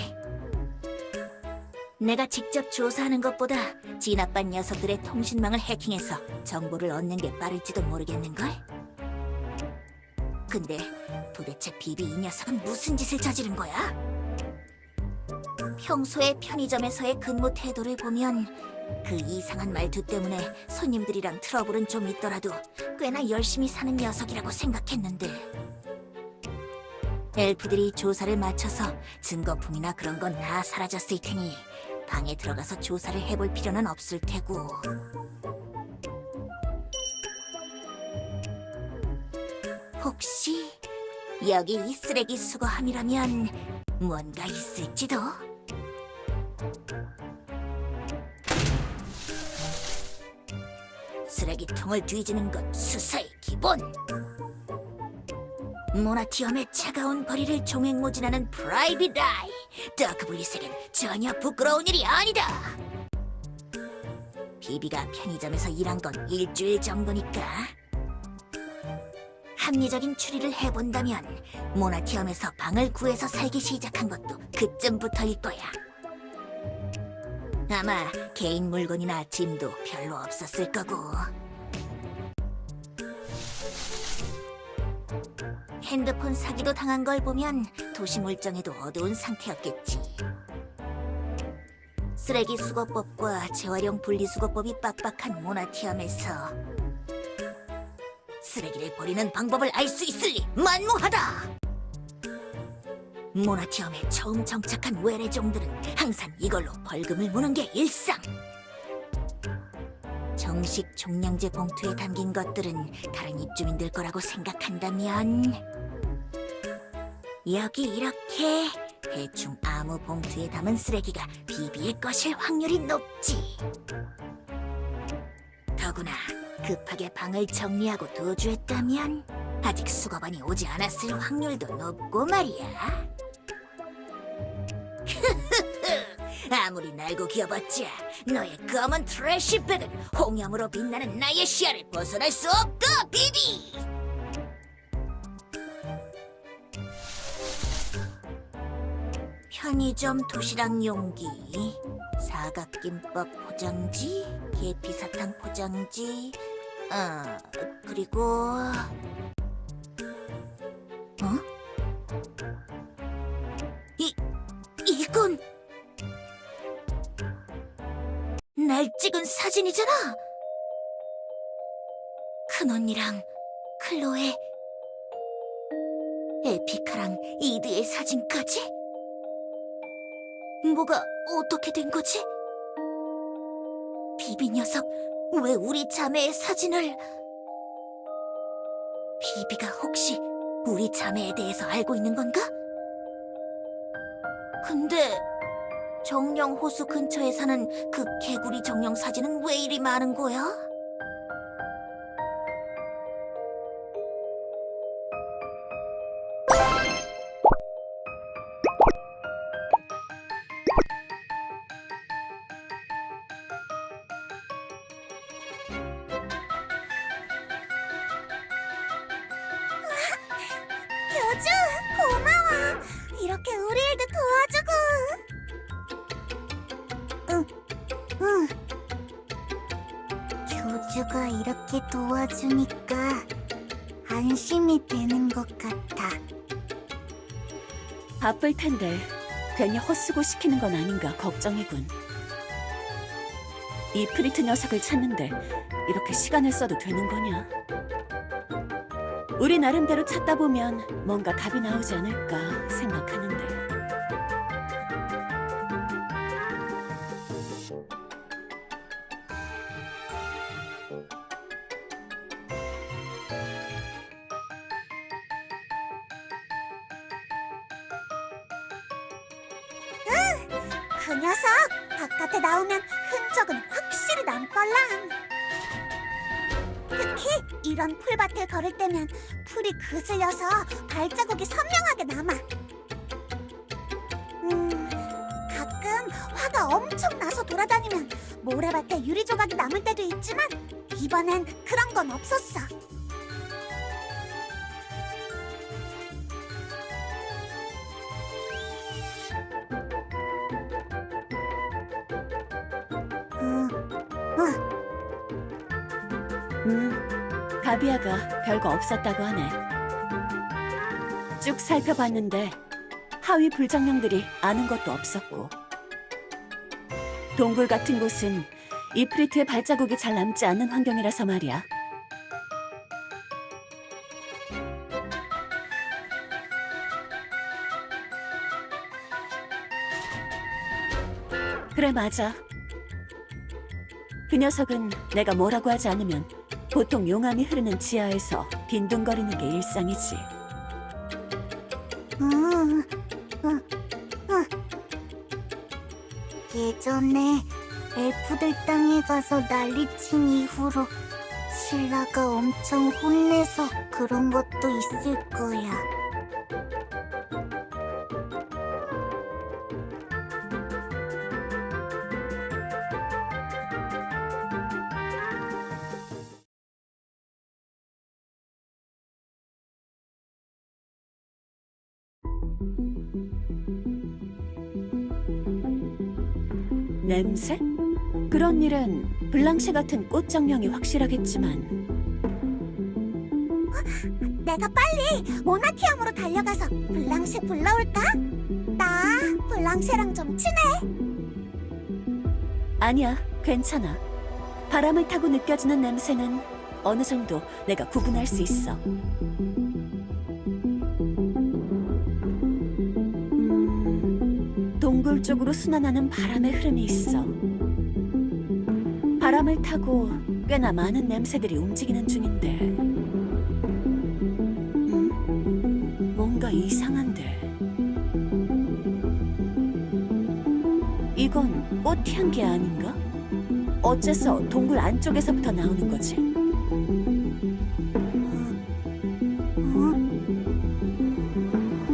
내가 직접 조사하는 것보다 진아빠 녀석들의 통신망을 해킹해서 정보를 얻는 게 빠를지도 모르겠는걸? 근데 도대체 비비 이 녀석은 무슨 짓을 저지른 거야? 평소에 편의점에서의 근무 태도를 보면 그 이상한 말투 때문에 손님들이랑 트러블은 좀 있더라도 꽤나 열심히 사는 녀석이라고 생각했는데, 엘프들이 조사를 마쳐서 증거품이나 그런 건 다 사라졌을 테니 방에 들어가서 조사를 해볼 필요는 없을 테고. 혹시 여기 이 쓰레기 수거함이라면 뭔가 있을지도? 쓰레기통을 뒤지는 건 수사의 기본. 모나티엄의 차가운 거리를 종횡무진하는 프라이빗 아이, 더크블리색은 전혀 부끄러운 일이 아니다. 비비가 편의점에서 일한 건 일주일 정도니까 합리적인 추리를 해본다면 모나티엄에서 방을 구해서 살기 시작한 것도 그쯤부터일 거야. 아마 개인 물건이나 짐도 별로 없었을 거고, 핸드폰 사기도 당한 걸 보면 도시 물정에도 어두운 상태였겠지. 쓰레기 수거법과 재활용 분리수거법이 빡빡한 모나티엄에서 쓰레기를 버리는 방법을 알 수 있으리 만무하다. 모나티엄에 처음 정착한 외래종들은 항상 이걸로 벌금을 무는 게 일상. 정식 종량제 봉투에 담긴 것들은 다른 입주민들 거라고 생각한다면 여기 이렇게 대충 아무 봉투에 담은 쓰레기가 비비일 것일 확률이 높지. 더구나 급하게 방을 정리하고 도주했다면 아직 수거반이 오지 않았을 확률도 높고 말이야. 아무리 날고 기어봤자 너의 검은 트래시백은 홍염으로 빛나는 나의 시야를 벗어날 수 없다, 비비! 편의점 도시락 용기, 사각김밥 포장지, 계피사탕 포장지, 그리고... 이건... 날 찍은 사진이잖아! 큰언니랑 클로에, 에피카랑 이드의 사진까지? 뭐가 어떻게 된 거지? 비비 녀석, 왜 우리 자매의 사진을... 비비가 혹시 우리 자매에 대해서 알고 있는 건가? 근데 정령 호수 근처에 사는 그 개구리 정령 사진은 왜 이리 많은 거야? 교주, 고마워. 이렇게 우리 일도 도와주고. 응. 교주가 이렇게 도와주니까 안심이 되는 것 같아. 바쁠 텐데 괜히 헛수고 시키는 건 아닌가 걱정이군. 이 프리트 녀석을 찾는데 이렇게 시간을 써도 되는 거냐? 우리 나름대로 찾다 보면 뭔가 답이 나오지 않을까 생각하는데. 그 녀석 바깥에 나오면 흔적은 확실히 남걸랑. 특히 이런 풀밭을 걸을 때면 풀이 그슬려서 발자국이 선명하게 남아. 가끔 화가 엄청 나서 돌아다니면 모래밭에 유리 조각이 남을 때도 있지만 이번엔 그런 건 없었어. 가비아가 별거 없었다고 하네. 쭉 살펴봤는데 하위 불장령들이 아는 것도 없었고, 동굴 같은 곳은 이프리트의 발자국이 잘 남지 않는 환경이라서 말이야. 그래, 맞아. 그 녀석은 내가 뭐라고 하지 않으면 보통 용암이 흐르는 지하에서 빈둥거리는 게 일상이지. 예전에 엘프들 땅에 가서 난리친 이후로 신라가 엄청 혼내서 그런 것도 있을 거야. 냄새? 그런 일은 블랑시 같은 꽃정령이 확실하겠지만. 내가 빨리 모나티엄으로 달려가서 블랑시 불러올까? 나 블랑시랑 좀 친해. 아니야, 괜찮아. 바람을 타고 느껴지는 냄새는 어느 정도 내가 구분할 수 있어. 동굴 쪽으로 순환하는 바람의 흐름이 있어. 바람을 타고 꽤나 많은 냄새들이 움직이는 중인데, 뭔가 이상한데. 이건 꽃향기 아닌가? 어째서 동굴 안쪽에서부터 나오는 거지?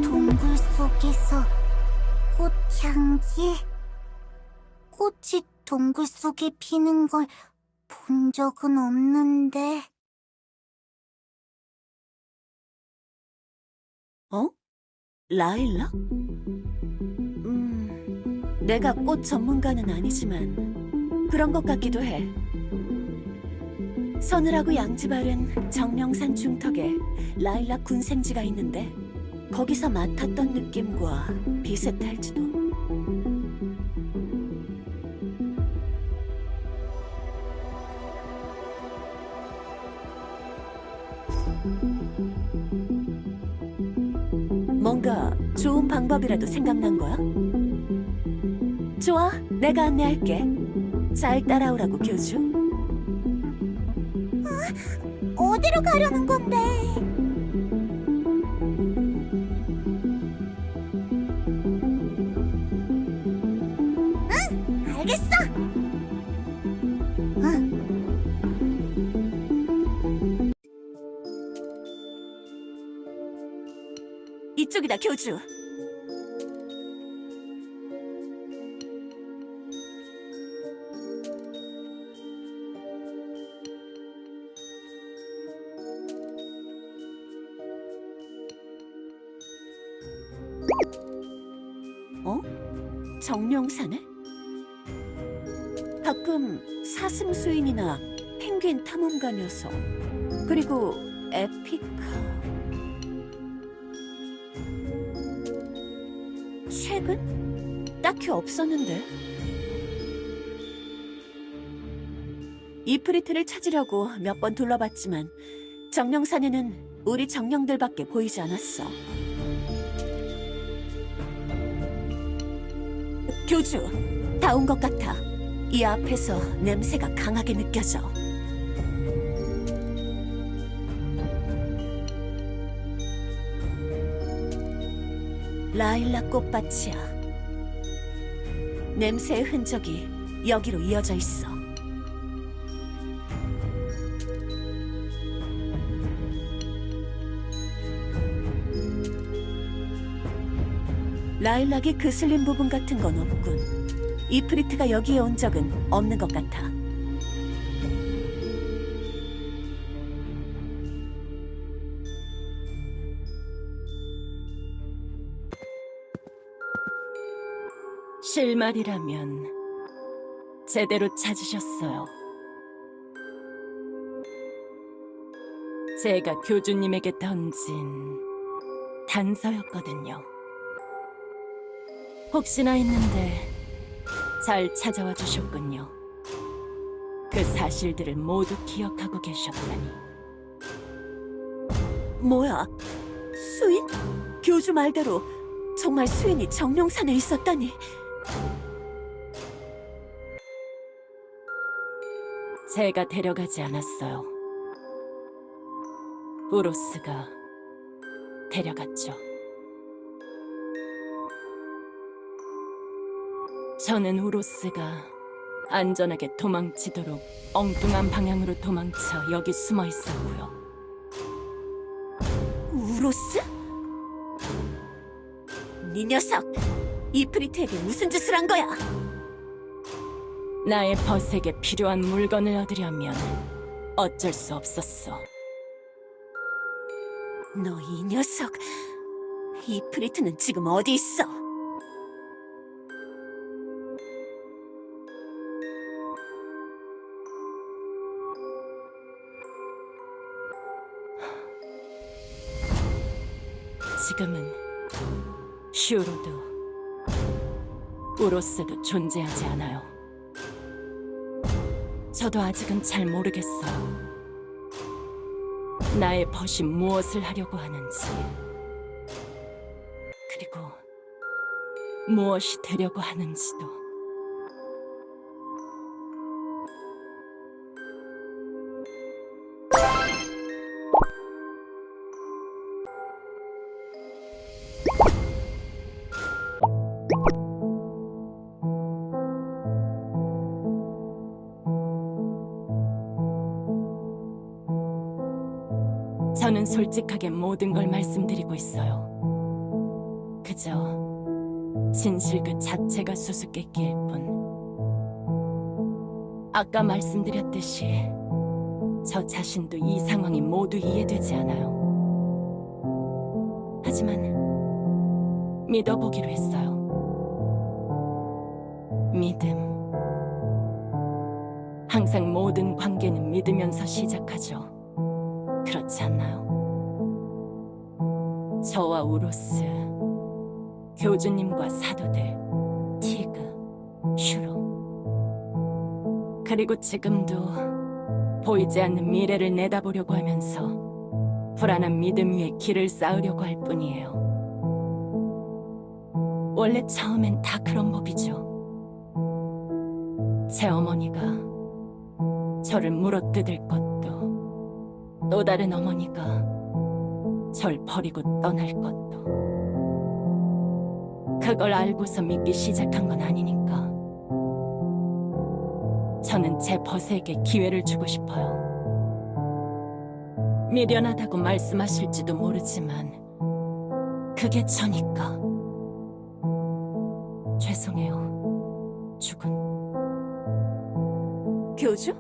동굴 속에서 꽃향기? 꽃이 동굴 속에 피는 걸 본 적은 없는데. 어? 라일락? 내가 꽃 전문가는 아니지만 그런 것 같기도 해. 서늘하고 양지바른 정령산 중턱에 라일락 군생지가 있는데 거기서 맡았던 느낌과 비슷할지도. 뭔가 좋은 방법이라도 생각난 거야? 좋아, 내가 안내할게. 잘 따라오라고, 교주. 어디로 가려는 건데? 응, 알겠어. 이쪽이다, 교주. 어? 정령사네? 가끔 사슴수인이나 펭귄 탐험가 녀석, 그리고 에피카. 최근? 딱히 없었는데. 이프리트를 찾으려고 몇 번 둘러봤지만 정령산에는 우리 정령들밖에 보이지 않았어. 교주, 다 온 것 같아. 이 앞에서 냄새가 강하게 느껴져. 라일락 꽃밭이야. 냄새의 흔적이 여기로 이어져 있어. 라일락이 그슬린 부분 같은 건 없군. 이프리트가 여기에 온 적은 없는 것 같아. 실말이라면 제대로 찾으셨어요. 제가 교주님에게 던진 단서였거든요. 혹시나 했는데 잘 찾아와 주셨군요. 그 사실들을 모두 기억하고 계셨다니. 뭐야? 수인? 교주 말대로 정말 수인이 정령산에 있었다니. 제가 데려가지 않았어요. 우로스가 데려갔죠. 저는 우로스가 안전하게 도망치도록 엉뚱한 방향으로 도망쳐 여기 숨어 있었고요. 우로스? 네 녀석! 이프리트에게 무슨 짓을 한 거야? 나의 벗에게 필요한 물건을 얻으려면 어쩔 수 없었어. 너 이 녀석! 이프리트는 지금 어디 있어? 지금은 슈로도 우로스도 존재하지 않아요. 저도 아직은 잘 모르겠어요. 나의 벗이 무엇을 하려고 하는지, 그리고 무엇이 되려고 하는지도. 저는 솔직하게 모든 걸 말씀드리고 있어요. 그저 진실 그 자체가 수수께끼일 뿐. 아까 말씀드렸듯이 저 자신도 이 상황이 모두 이해되지 않아요. 하지만 믿어보기로 했어요. 믿음. 항상 모든 관계는 믿으면서 시작하죠. 그렇지 않나요? 저와 우로스, 교주님과 사도들, 티그, 슈로, 그리고 지금도 보이지 않는 미래를 내다보려고 하면서 불안한 믿음 위에 길을 쌓으려고 할 뿐이에요. 원래 처음엔 다 그런 법이죠. 제 어머니가 저를 물어뜯을 것도, 또 다른 어머니가 절 버리고 떠날 것도, 그걸 알고서 믿기 시작한 건 아니니까. 저는 제 벗에게 기회를 주고 싶어요. 미련하다고 말씀하실지도 모르지만 그게 저니까. 죄송해요, 주군. 교주?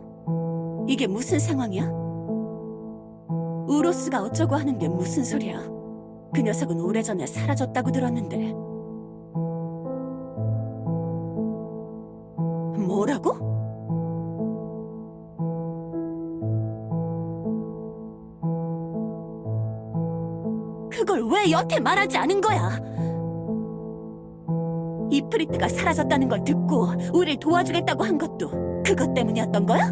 이게 무슨 상황이야? 우로스가 어쩌고 하는 게 무슨 소리야? 그 녀석은 오래전에 사라졌다고 들었는데. 뭐라고? 그걸 왜 여태 말하지 않은 거야? 이프리트가 사라졌다는 걸 듣고 우릴 도와주겠다고 한 것도 그것 때문이었던 거야?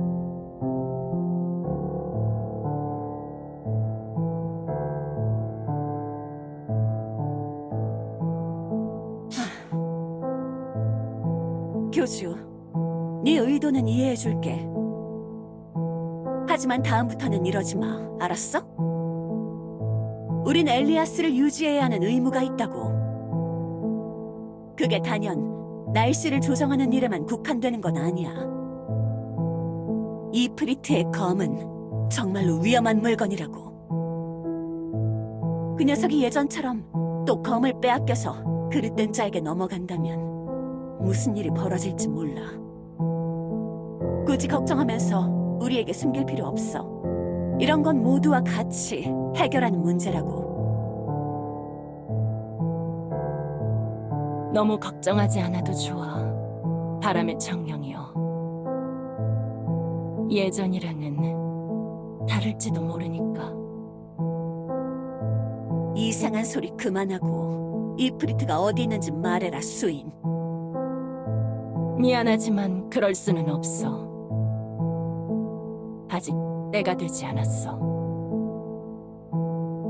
교주, 네 의도는 이해해줄게. 하지만 다음부터는 이러지 마, 알았어? 우린 엘리아스를 유지해야 하는 의무가 있다고. 그게 단연 날씨를 조정하는 일에만 국한되는 건 아니야. 이프리트의 검은 정말로 위험한 물건이라고. 그 녀석이 예전처럼 또 검을 빼앗겨서 그릇된 자에게 넘어간다면 무슨 일이 벌어질지 몰라. 굳이 걱정하면서 우리에게 숨길 필요 없어. 이런 건 모두와 같이 해결하는 문제라고. 너무 걱정하지 않아도 좋아. 바람의 정령이여. 예전이랑은 다를지도 모르니까. 이상한 소리 그만하고 이프리트가 어디 있는지 말해라, 수인. 미안하지만 그럴 수는 없어. 아직 때가 되지 않았어.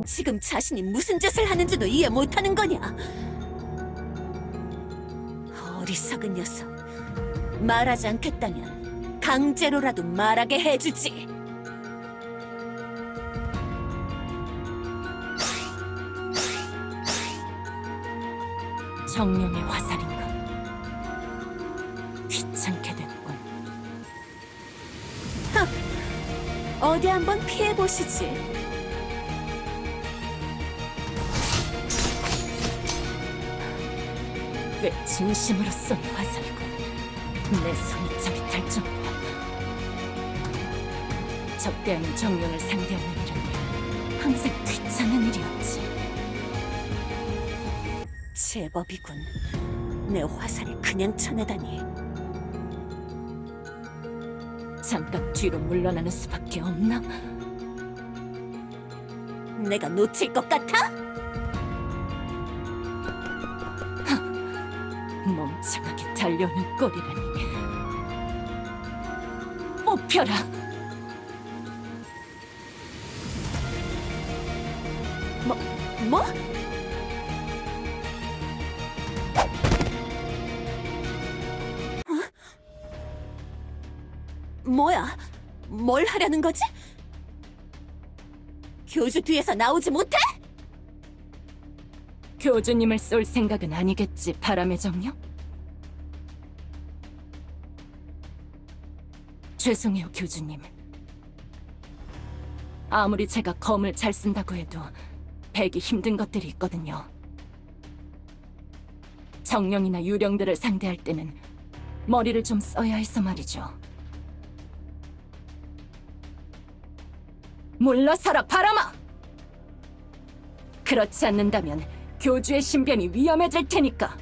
지금 자신이 무슨 짓을 하는지도 이해 못하는 거냐? 어리석은 녀석. 말하지 않겠다면 강제로라도 말하게 해주지. 정령의 화살인가? 귀찮게 됐군. 어디 한번 피해보시지. 꽤 진심으로 쏜 화살이군. 내 손이 저릿할 정도야. 적대하는 정령을 상대하는 일은 항상 귀찮은 일이었지. 제법이군. 내 화살이 그냥 쳐내다니. 잠깐 뒤로 물러나는 수밖에 없나? 내가 놓칠 것 같아? 멍청하게 달려오는 꼴이라니. 뽑혀! 잡혀라. 뭐? 뭐야? 뭘 하려는 거지? 교주 뒤에서 나오지 못해? 교주님을 쏠 생각은 아니겠지, 바람의 정령? 죄송해요, 교주님. 아무리 제가 검을 잘 쓴다고 해도 배기 힘든 것들이 있거든요. 정령이나 유령들을 상대할 때는 머리를 좀 써야 해서 말이죠. 물러서라, 바람아! 그렇지 않는다면 교주의 신변이 위험해질 테니까.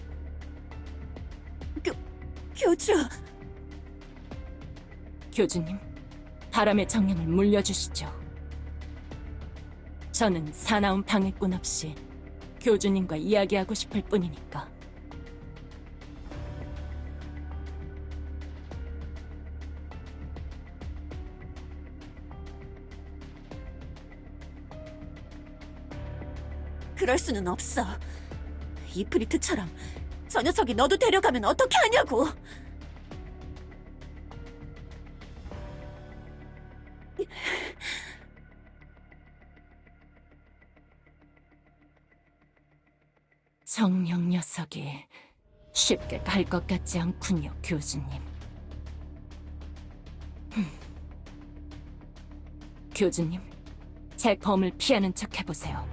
교주, 교주님, 바람의 정령을 물려주시죠. 저는 사나운 방해꾼 없이 교주님과 이야기하고 싶을 뿐이니까. 그럴 수는 없어. 이프리트처럼 저 녀석이 너도 데려가면 어떻게 하냐고. 정령 녀석이 쉽게 갈 것 같지 않군요, 교주님. 교주님, 제 검을 피하는 척 해보세요.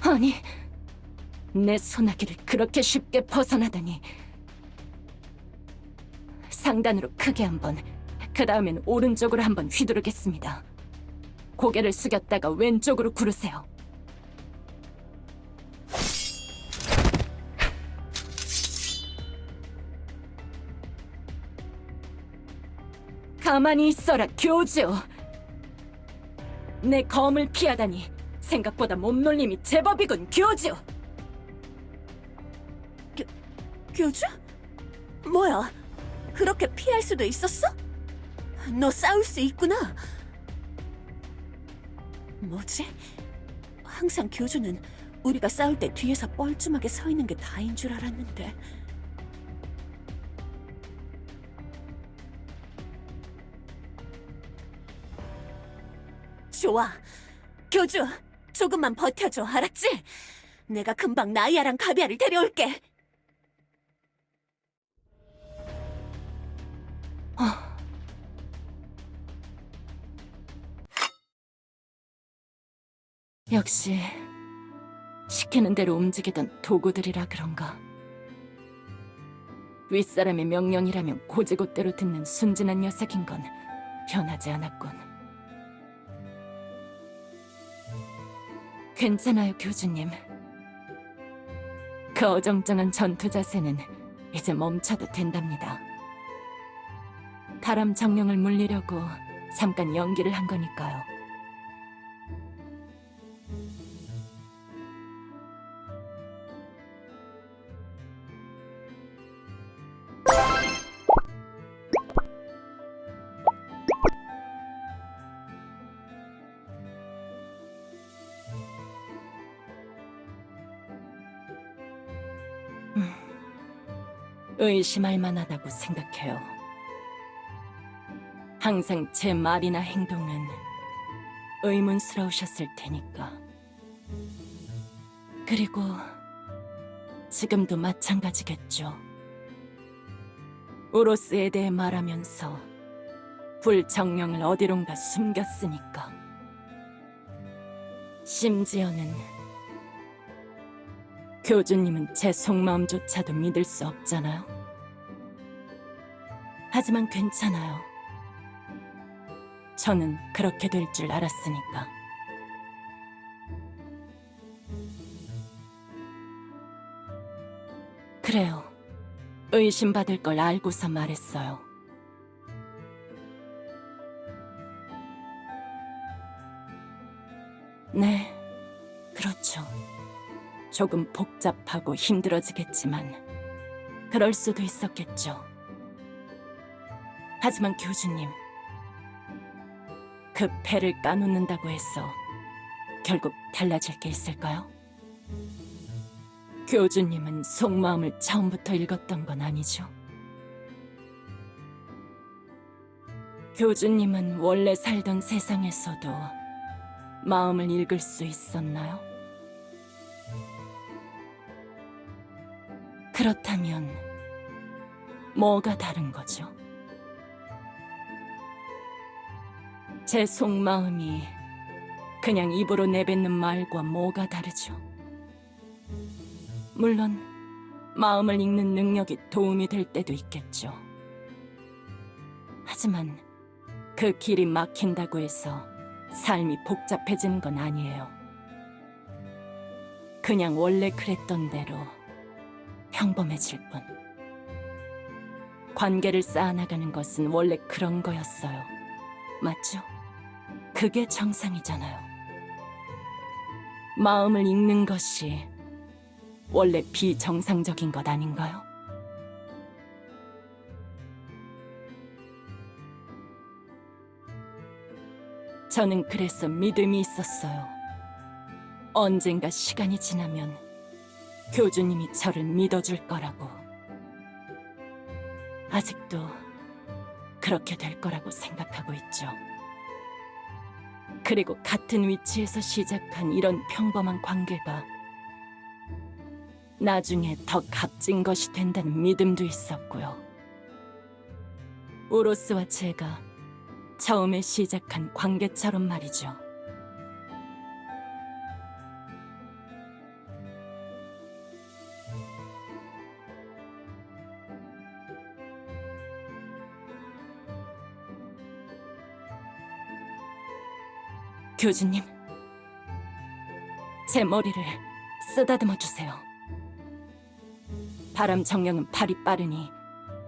아니, 내 소나기를 그렇게 쉽게 벗어나다니. 상단으로 크게 한번, 그 다음엔 오른쪽으로 한번 휘두르겠습니다. 고개를 숙였다가 왼쪽으로 구르세요. 가만히 있어라, 교주. 내 검을 피하다니 생각보다 몸놀림이 제법이군, 교주. 교주? 뭐야? 그렇게 피할 수도 있었어? 너 싸울 수 있구나. 뭐지? 항상 교주는 우리가 싸울 때 뒤에서 뻘쭘하게 서 있는 게 다인 줄 알았는데. 좋아. 교주, 조금만 버텨줘, 알았지? 내가 금방 나이아랑 가비아를 데려올게. 역시 시키는 대로 움직이던 도구들이라 그런가. 윗사람의 명령이라면 고지곳대로 듣는 순진한 녀석인 건 변하지 않았군. 괜찮아요, 교주님. 그 어정쩡한 전투 자세는 이제 멈춰도 된답니다. 바람 정령을 물리려고 잠깐 연기를 한 거니까요. 의심할 만하다고 생각해요. 항상 제 말이나 행동은 의문스러우셨을 테니까. 그리고 지금도 마찬가지겠죠. 우로스에 대해 말하면서 불정령을 어디론가 숨겼으니까. 심지어는 교주님은 제 속마음조차도 믿을 수 없잖아요. 하지만 괜찮아요. 저는 그렇게 될 줄 알았으니까. 그래요. 의심받을 걸 알고서 말했어요. 네, 그렇죠. 조금 복잡하고 힘들어지겠지만 그럴 수도 있었겠죠. 하지만 교주님, 그 패를 까놓는다고 해서 결국 달라질 게 있을까요? 교주님은 속마음을 처음부터 읽었던 건 아니죠? 교주님은 원래 살던 세상에서도 마음을 읽을 수 있었나요? 그렇다면 뭐가 다른 거죠? 제 속마음이 그냥 입으로 내뱉는 말과 뭐가 다르죠? 물론 마음을 읽는 능력이 도움이 될 때도 있겠죠. 하지만 그 길이 막힌다고 해서 삶이 복잡해지는 건 아니에요. 그냥 원래 그랬던 대로 평범해질 뿐. 관계를 쌓아나가는 것은 원래 그런 거였어요. 맞죠? 그게 정상이잖아요. 마음을 읽는 것이 원래 비정상적인 것 아닌가요? 저는 그래서 믿음이 있었어요. 언젠가 시간이 지나면 교주님이 저를 믿어줄 거라고. 아직도 그렇게 될 거라고 생각하고 있죠. 그리고 같은 위치에서 시작한 이런 평범한 관계가 나중에 더 값진 것이 된다는 믿음도 있었고요. 우로스와 제가 처음에 시작한 관계처럼 말이죠. 교주님, 제 머리를 쓰다듬어 주세요. 바람 정령은 발이 빠르니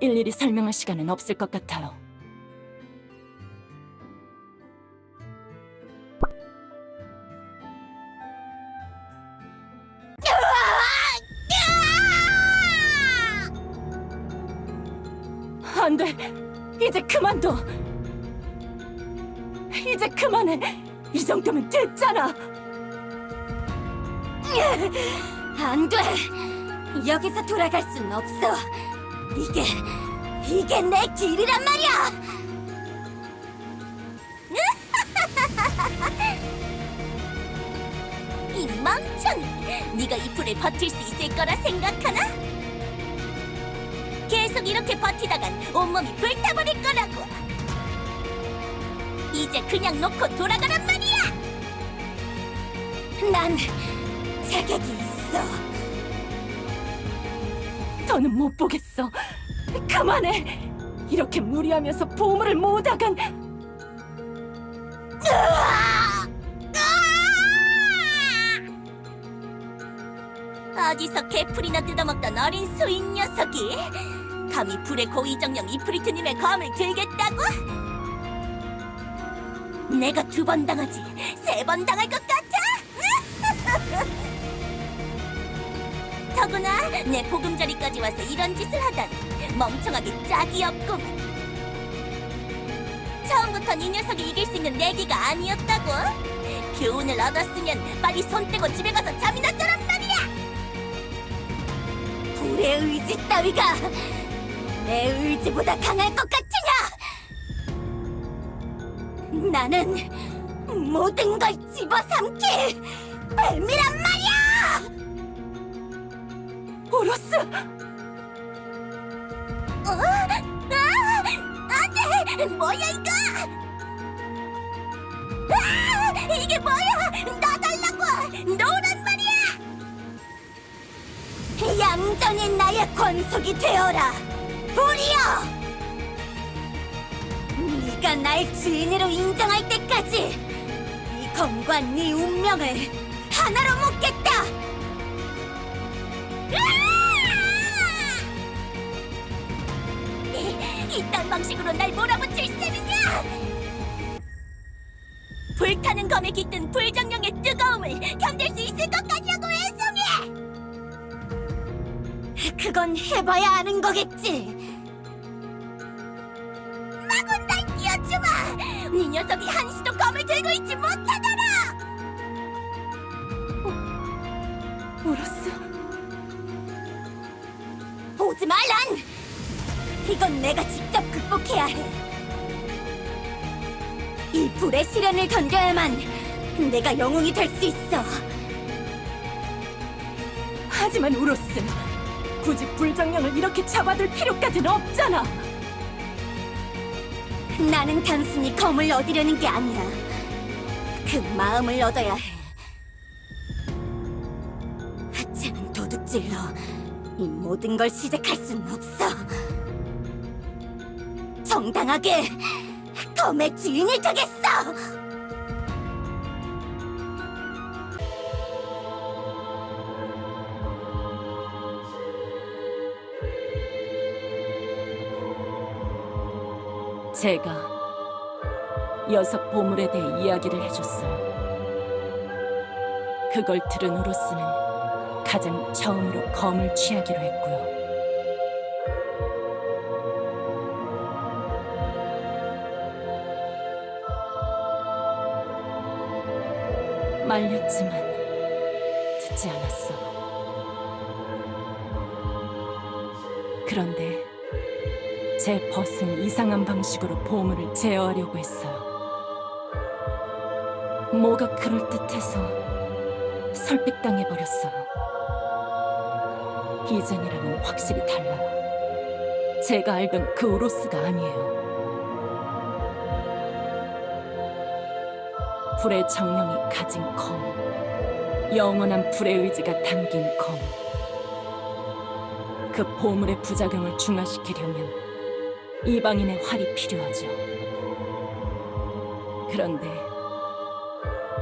일일이 설명할 시간은 없을 것 같아요. 안 돼! 이제 그만둬! 이제 그만해! 이 정도면 됐잖아! 안 돼! 여기서 돌아갈 순 없어! 이게 내 길이란 말이야! 이 멍청이! 네가 이 불을 버틸 수 있을 거라 생각하나? 계속 이렇게 버티다간 온몸이 불타버릴 거라고! 이제 그냥 놓고 돌아가란 말이야! 난 자격이 있어. 더는 못 보겠어. 그만해. 이렇게 무리하면서 보물을 모으다간 어디서 개풀이나 뜯어먹던 어린 소인 녀석이 감히 불의 고위정령 이프리트님의 검을 들겠다고? 내가 2번 당하지 3번 당할 것 같아? 더구나 내 보금자리까지 와서 이런 짓을 하다니 멍청하게 짝이 없구만. 처음부턴 이 녀석이 이길 수 있는 내기가 아니었다고? 교훈을 얻었으면 빨리 손 떼고 집에 가서 잠이나 자란 말이야! 불의 의지 따위가 내 의지보다 강할 것 같으냐? 나는 모든 걸 집어삼킬 뱀이란 말이야! 오로스! 안 돼! 뭐야 이거! 이게 뭐야! 놔달라고! 놓으란 말이야! 얌전히 나의 권속이 되어라! 불이여! 네가 날 주인으로 인정할 때까지 이 검과 네 운명을 하나로 묶겠다! 이딴 방식으로 날 몰아붙일 셈이냐! 불타는 검에 깃든 불정령의 뜨거움을 견딜 수 있을 것 같냐고, 애송이! 그건 해봐야 아는 거겠지. 마군 날 띄워주마! 네 녀석이 한시도 검을 들고 있지 못하더라! 우로스, 보지 말란! 이건 내가 직접 극복해야 해. 이 불의 시련을 견뎌야만 내가 영웅이 될 수 있어. 하지만 우로스, 굳이 불정령을 이렇게 잡아둘 필요까지는 없잖아. 나는 단순히 검을 얻으려는 게 아니야. 그 마음을 얻어야 해. 하찮은 도둑질로 이 모든 걸 시작할 순 없어. 정당하게 검의 주인이 되겠어. 제가 여섯 보물에 대해 이야기를 해줬어요. 그걸 들은 우로스는 가장 처음으로 검을 취하기로 했고요. 말렸지만 듣지 않았어요. 그런데 제 벗은 이상한 방식으로 보물을 제어하려고 했어요. 뭐가 그럴듯해서 설득당해버렸어요. 이전이랑은 확실히 달라요. 제가 알던 그 우로스가 아니에요. 불의 정령이 가진 검, 영원한 불의 의지가 담긴 검. 그 보물의 부작용을 중화시키려면 이방인의 활이 필요하죠. 그런데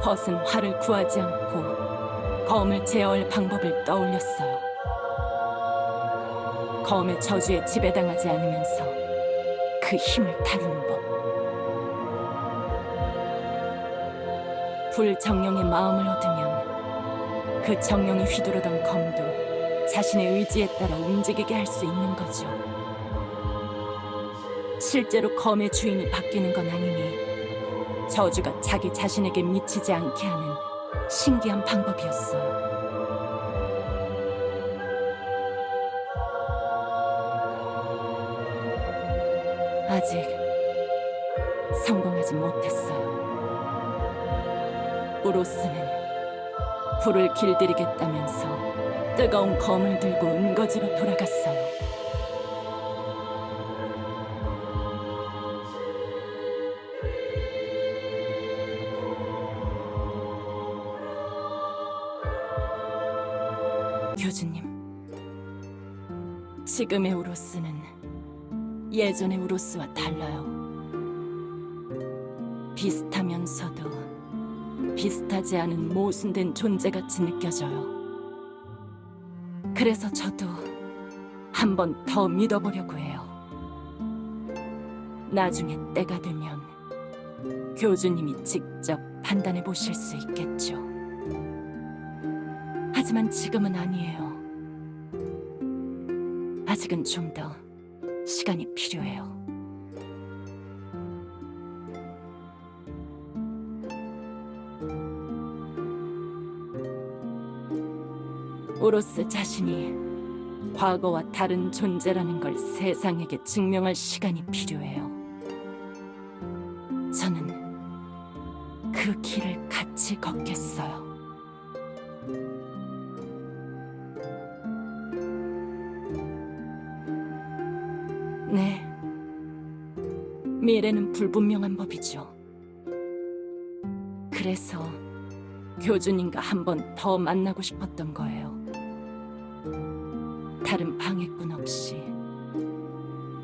벗은 활을 구하지 않고 검을 제어할 방법을 떠올렸어요. 검의 저주에 지배당하지 않으면서 그 힘을 다루는 법. 불 정령의 마음을 얻으면 그 정령이 휘두르던 검도 자신의 의지에 따라 움직이게 할 수 있는 거죠. 실제로 검의 주인이 바뀌는 건 아니니 저주가 자기 자신에게 미치지 않게 하는 신기한 방법이었어요. 아직 성공하지 못했어요. 우로스는 불을 길들이겠다면서 뜨거운 검을 들고 은거지로 돌아갔어요. 교주님, 지금의 우로스는 예전의 우로스와 달라요. 비슷하면서도 비슷하지 않은 모순된 존재같이 느껴져요. 그래서 저도 한 번 더 믿어보려고 해요. 나중에 때가 되면 교주님이 직접 판단해 보실 수 있겠죠. 하지만 지금은 아니에요. 아직은 좀 더 시간이 필요해요. 우로스 자신이 과거와 다른 존재라는 걸 세상에게 증명할 시간이 필요해요. 저는 그 길을 같이 걷겠어요. 네, 미래는 불분명한 법이죠. 그래서 교주님과 한 번 더 만나고 싶었던 거예요. 다른 방해꾼 없이,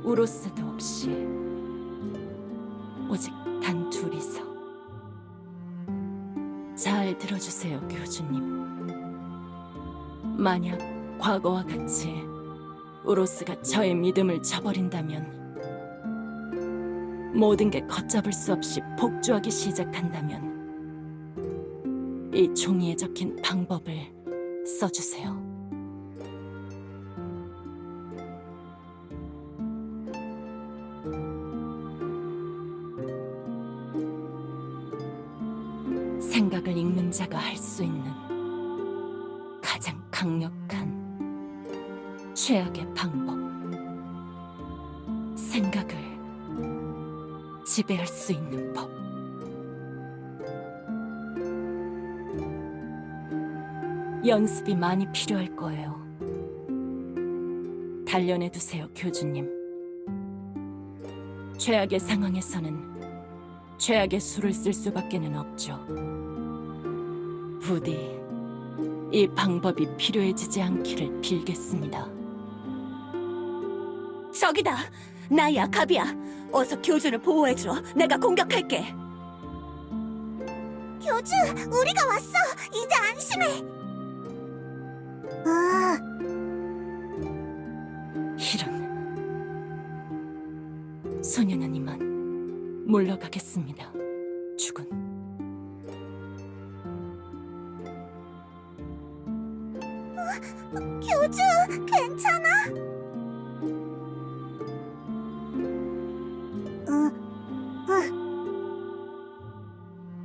우로스도 없이, 오직 단 둘이서. 잘 들어주세요, 교주님. 만약 과거와 같이 우로스가 저의 믿음을 저버린다면, 모든 게 걷잡을 수 없이 폭주하기 시작한다면 이 종이에 적힌 방법을 써주세요. 생각을 읽는 자가 할 수 있는 가장 강력한 최악의 방법. 생각을 지배할 수 있는 법. 연습이 많이 필요할 거예요. 단련해 두세요, 교주님. 최악의 상황에서는 최악의 수를 쓸 수밖에는 없죠. 부디 이 방법이 필요해지지 않기를 빌겠습니다. 저기다! 나야, 가비야! 어서 교주를 보호해줘. 내가 공격할게. 교주, 우리가 왔어. 이제 안심해. 이런. 소녀는 이만 물러가겠습니다. 죽은. 교주, 괜찮아?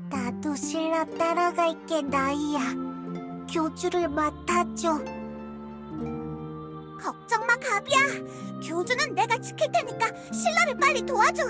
나도 신라 따라갈게, 나이야. 교주를 맡아줘. 걱정 마, 가비야. 교주는 내가 지킬 테니까 신라를 빨리 도와줘.